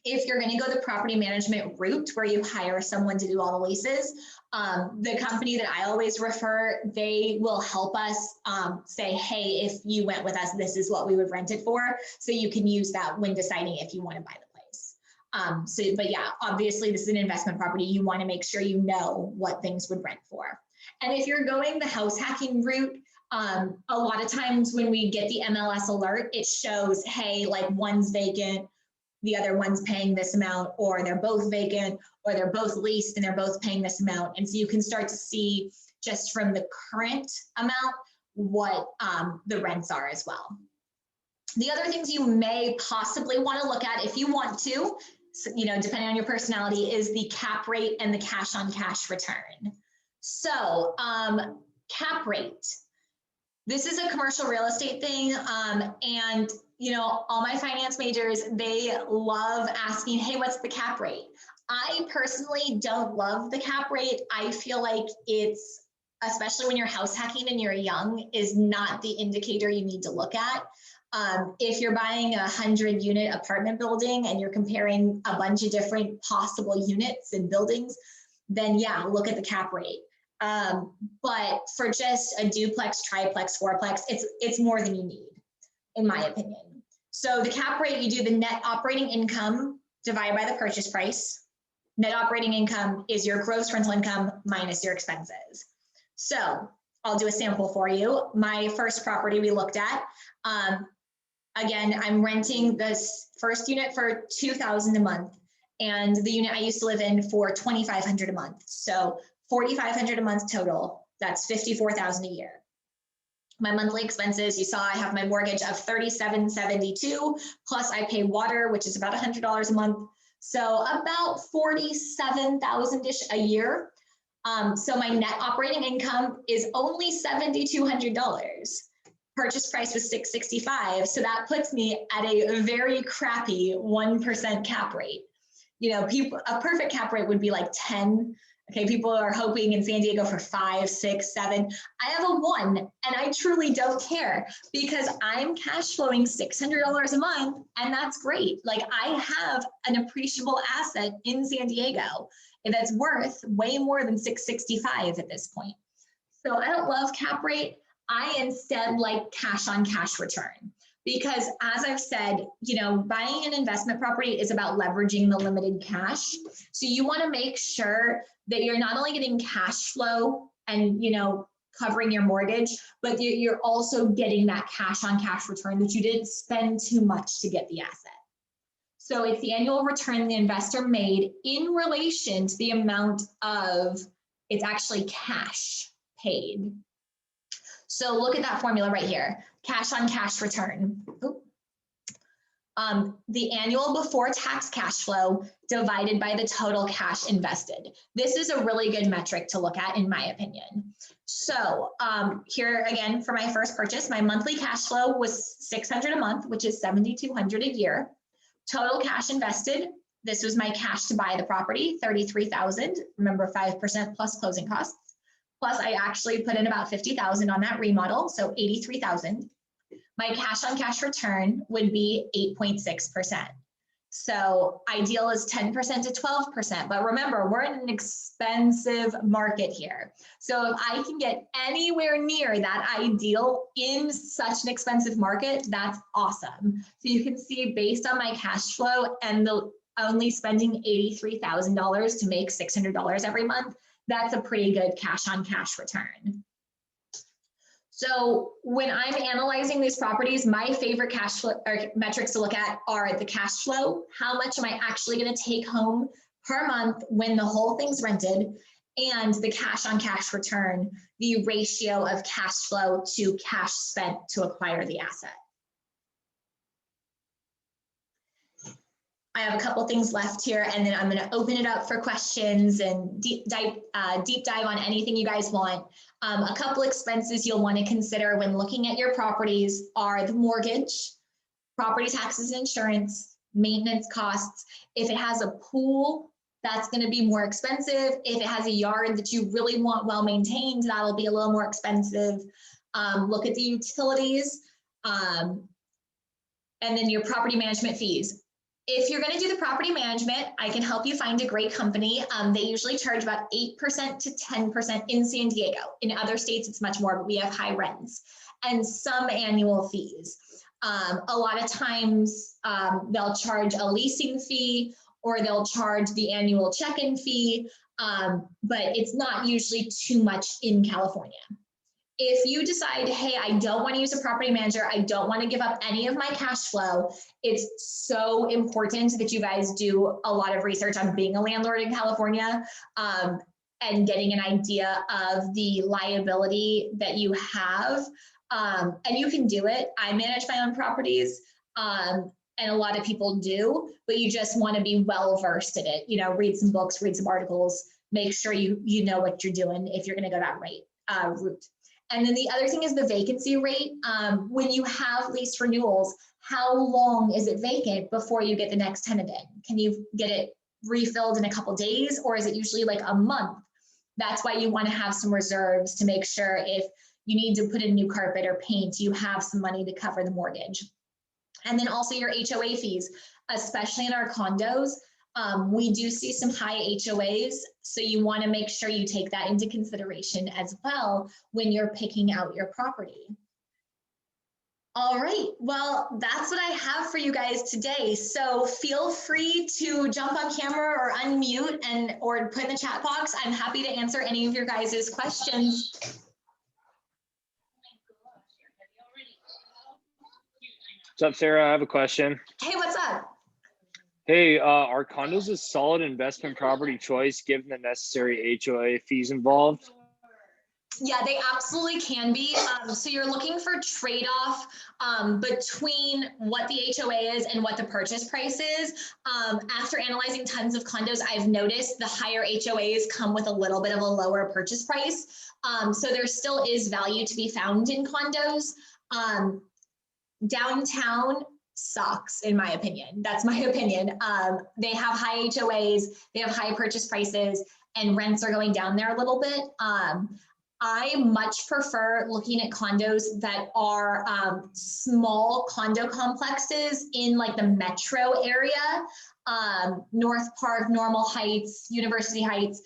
if you're going to go the property management route where you hire someone to do all the leases, the company that I always refer, they will help us say, hey, if you went with us, this is what we would rent it for. So you can use that when deciding if you want to buy the place. But yeah, obviously this is an investment property. You want to make sure you know what things would rent for. And if you're going the house hacking route, a lot of times when we get the MLS alert, it shows, hey, like one's vacant, the other one's paying this amount, or they're both vacant, or they're both leased and they're both paying this amount. And so you can start to see just from the current amount what the rents are as well. The other things you may possibly want to look at if you want to, depending on your personality, is the cap rate and the cash on cash return. So cap rate. This is a commercial real estate thing. And all my finance majors, they love asking, hey, what's the cap rate? I personally don't love the cap rate. I feel like it's, especially when you're house hacking and you're young, is not the indicator you need to look at. If you're buying a 100-unit apartment building and you're comparing a bunch of different possible units and buildings, then yeah, look at the cap rate. But for just a duplex, triplex, fourplex, it's more than you need, in my opinion. So the cap rate, you do the net operating income divided by the purchase price. Net operating income is your gross rental income minus your expenses. So I'll do a sample for you. My first property we looked at, again, I'm renting this first unit for $2,000 a month, and the unit I used to live in for $2,500 a month. So $4,500 a month total. That's $54,000 a year. My monthly expenses, you saw I have my mortgage of $37.72, plus I pay water, which is about $100 a month. So about $47,000-ish a year. So my net operating income is only $7,200. Purchase price was $665. So that puts me at a very crappy 1% cap rate. you know, people, a perfect cap rate would be like 10. Okay, people are hoping in San Diego for 5, 6, 7. I have a 1, and I truly don't care because I'm cash flowing $600 a month, and that's great. Like, I have an appreciable asset in San Diego that's worth way more than 665 at this point. So I don't love cap rate. I instead like cash on cash return. Because as I've said, you know, buying an investment property is about leveraging the limited cash. So you want to make sure that you're not only getting cash flow and, you know, covering your mortgage, but you're also getting that cash on cash return that you didn't spend too much to get the asset. So it's the annual return the investor made in relation to the amount of, it's actually cash paid. So look at that formula right here, cash on cash return. The annual before tax cash flow divided by the total cash invested. This is a really good metric to look at, in my opinion. So here again, for my first purchase, my monthly cash flow was $600 a month, which is $7,200 a year. Total cash invested, this was my cash to buy the property, $33,000. Remember, 5% plus closing costs. Plus, I actually put in about $50,000 on that remodel, so $83,000. My cash on cash return would be 8.6%. So ideal is 10% to 12%, but remember, we're in an expensive market here. So if I can get anywhere near that ideal in such an expensive market, that's awesome. So you can see based on my cash flow and the only spending $83,000 to make $600 every month, that's a pretty good cash on cash return. So when I'm analyzing these properties, my favorite cash flow or metrics to look at are the cash flow. How much am I actually going to take home per month when the whole thing's rented? And the cash on cash return, the ratio of cash flow to cash spent to acquire the asset. I have a couple things left here, and then I'm going to open it up for questions and deep dive on anything you guys want. A couple expenses you'll want to consider when looking at your properties are the mortgage, property taxes and insurance, maintenance costs. If it has a pool, that's going to be more expensive. If it has a yard that you really want well maintained, that'll be a little more expensive. Look at the utilities, and then your property management fees. If you're going to do the property management, I can help you find a great company. They usually charge about 8% to 10% in San Diego. In other states, it's much more, but we have high rents and some annual fees. A lot of times they'll charge a leasing fee or they'll charge the annual check-in fee, but it's not usually too much in California. If you decide, hey, I don't want to use a property manager, I don't want to give up any of my cash flow, it's so important that you guys do a lot of research on being a landlord in California and getting an idea of the liability that you have. And you can do it. I manage my own properties, and a lot of people do, but you just want to be well versed in it. You know, read some books, read some articles, make sure you know what you're doing if you're going to go that route. And then the other thing is the vacancy rate. When you have lease renewals, how long is it vacant before you get the next tenant in? Can you get it refilled in a couple days, or is it usually like a month? That's why you want to have some reserves to make sure if you need to put in new carpet or paint, you have some money to cover the mortgage. And then also your HOA fees, especially in our condos. We do see some high HOAs, so you want to make sure you take that into consideration as well when you're picking out your property. All right, well, that's what I have for you guys today. So feel free to jump on camera or unmute or put in the chat box. I'm happy to answer any of your guys' questions. What's up, Sarah? I have a question. Hey, what's up? Hey, are condos a solid investment property choice given the necessary HOA fees involved? Yeah, they absolutely can be. So you're looking for trade-off between what the HOA is and what the purchase price is. After analyzing tons of condos, I've noticed the higher HOAs come with a little bit of a lower purchase price. So there still is value to be found in condos. Downtown, sucks, in my opinion. That's my opinion. They have high HOAs, they have high purchase prices, and rents are going down there a little bit. I much prefer looking at condos that are small condo complexes in like the metro area, North Park, Normal Heights, University Heights,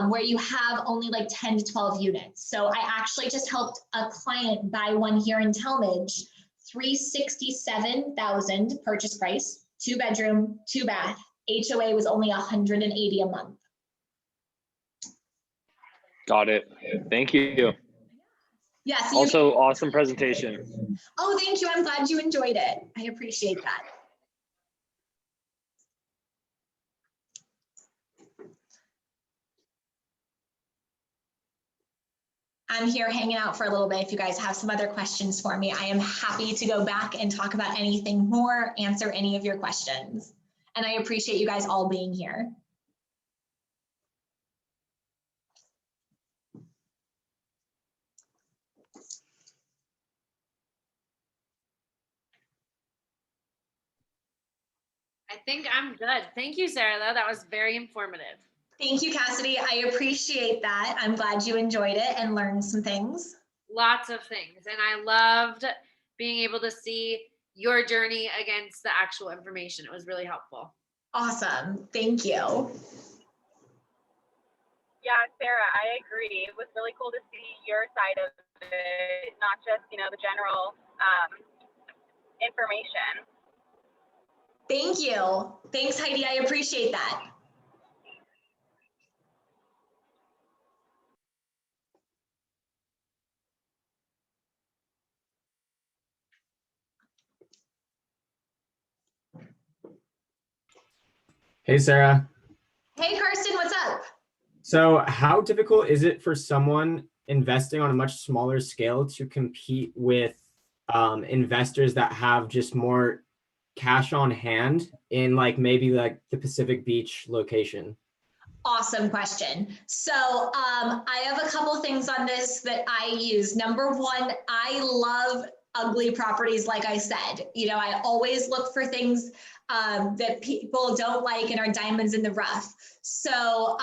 where you have only like 10 to 12 units. So I actually just helped a client buy one here in Talmadge, 367,000 purchase price, 2-bedroom, 2-bath. HOA was only 180 a month. Got it. Thank you. Yeah. So also, awesome presentation. Oh, thank you. I'm glad you enjoyed it. I appreciate that. I'm here hanging out for a little bit. If you guys have some other questions for me, I am happy to go back and talk about anything more, answer any of your questions. And I appreciate you guys all being here. I think I'm good. Thank you, Sarah, though. That was very informative. Thank you, Cassidy. I appreciate that. I'm glad you enjoyed it and learned some things. Lots of things. And I loved being able to see your journey against the actual information. It was really helpful. Awesome. Thank you. Yeah, Sarah, I agree. It was really cool to see your side of it, not just, the general information. Thank you. Thanks, Heidi. I appreciate that. Hey, Sarah. Hey, Karsten, what's up? So how difficult is it for someone investing on a much smaller scale to compete with investors that have just more cash on hand in like maybe like the Pacific Beach location? Awesome question. So I have a couple things on this that I use. Number one, I love ugly properties. Like I said, I always look for things that people don't like and are diamonds in the rough. So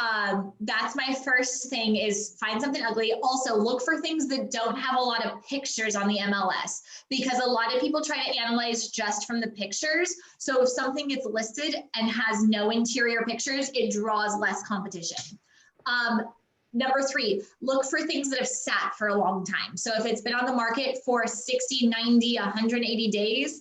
that's my first thing, is find something ugly. Also look for things that don't have a lot of pictures on the MLS, because a lot of people try to analyze just from the pictures. So if something gets listed and has no interior pictures, it draws less competition. Number three, look for things that have sat for a long time. So if it's been on the market for 60, 90, 180 days,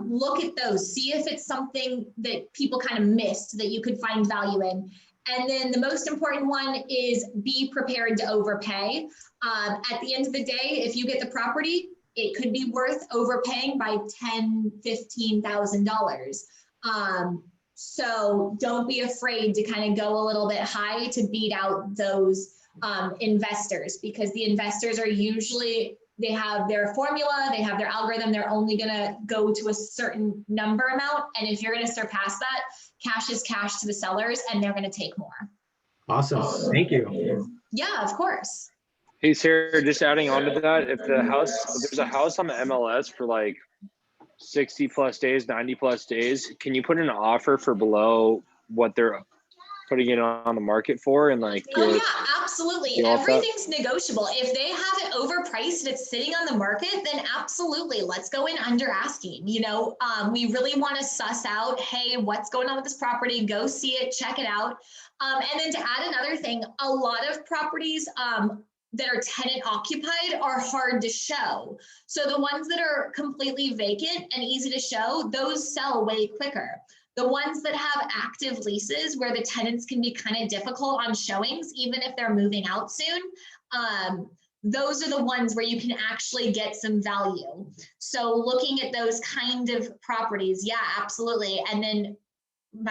look at those, see if it's something that people kind of missed that you could find value in. And then the most important one is be prepared to overpay. At the end of the day, if you get the property, it could be worth overpaying by $10,000, $15,000. So don't be afraid to kind of go a little bit high to beat out those investors, because the investors are usually, they have their formula, they have their algorithm, they're only going to go to a certain number amount. And if you're going to surpass that, cash is cash to the sellers and they're going to take more. Awesome. Thank you. Yeah, of course. Hey, Sarah, just adding on to that, if there's a house on the MLS for like 60 plus days, 90 plus days, can you put in an offer for below what they're putting it on the market for? And like, oh yeah, absolutely. Everything's negotiable. If they have it overpriced and it's sitting on the market, then absolutely, let's go in under asking. We really want to suss out, hey, what's going on with this property? Go see it, check it out. And then to add another thing, a lot of properties that are tenant occupied are hard to show. So the ones that are completely vacant and easy to show, those sell way quicker. The ones that have active leases where the tenants can be kind of difficult on showings, even if they're moving out soon, those are the ones where you can actually get some value. So looking at those kind of properties, yeah, absolutely. And then,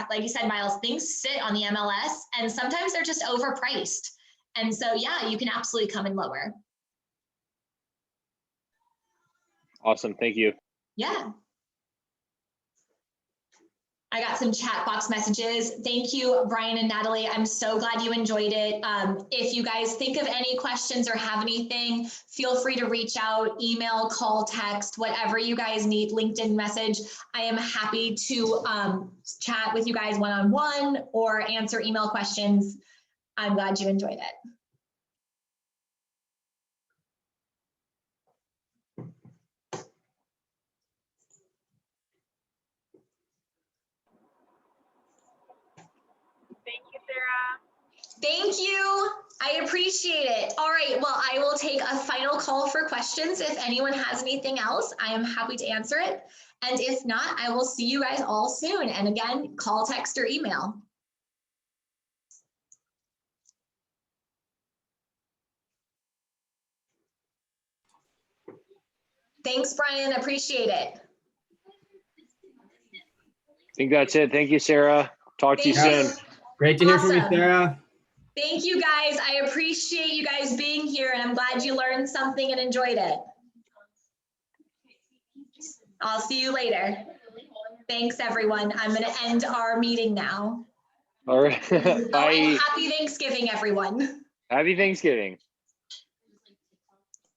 like you said, Miles, things sit on the MLS and sometimes they're just overpriced. And so, yeah, you can absolutely come in lower. Awesome. Thank you. Yeah. I got some chat box messages. Thank you, Brian and Natalie. I'm so glad you enjoyed it. If you guys think of any questions or have anything, feel free to reach out, email, call, text, whatever you guys need, LinkedIn message. I am happy to chat with you guys one-on-one or answer email questions. I'm glad you enjoyed it. Thank you, Sarah. Thank you. I appreciate it. All right. Well, I will take a final call for questions. If anyone has anything else, I am happy to answer it. And if not, I will see you guys all soon. And again, call, text, or email. Thanks, Brian. Appreciate it. I think that's it. Thank you, Sarah. Talk to you Thank soon. Great to hear from you, Awesome. Sarah. Thank you, guys. I appreciate you guys being here, and I'm glad you learned something and enjoyed it. I'll see you later. Thanks, everyone. I'm going to end our meeting now. All right. Oh, and Bye. happy Thanksgiving, everyone. Happy Thanksgiving.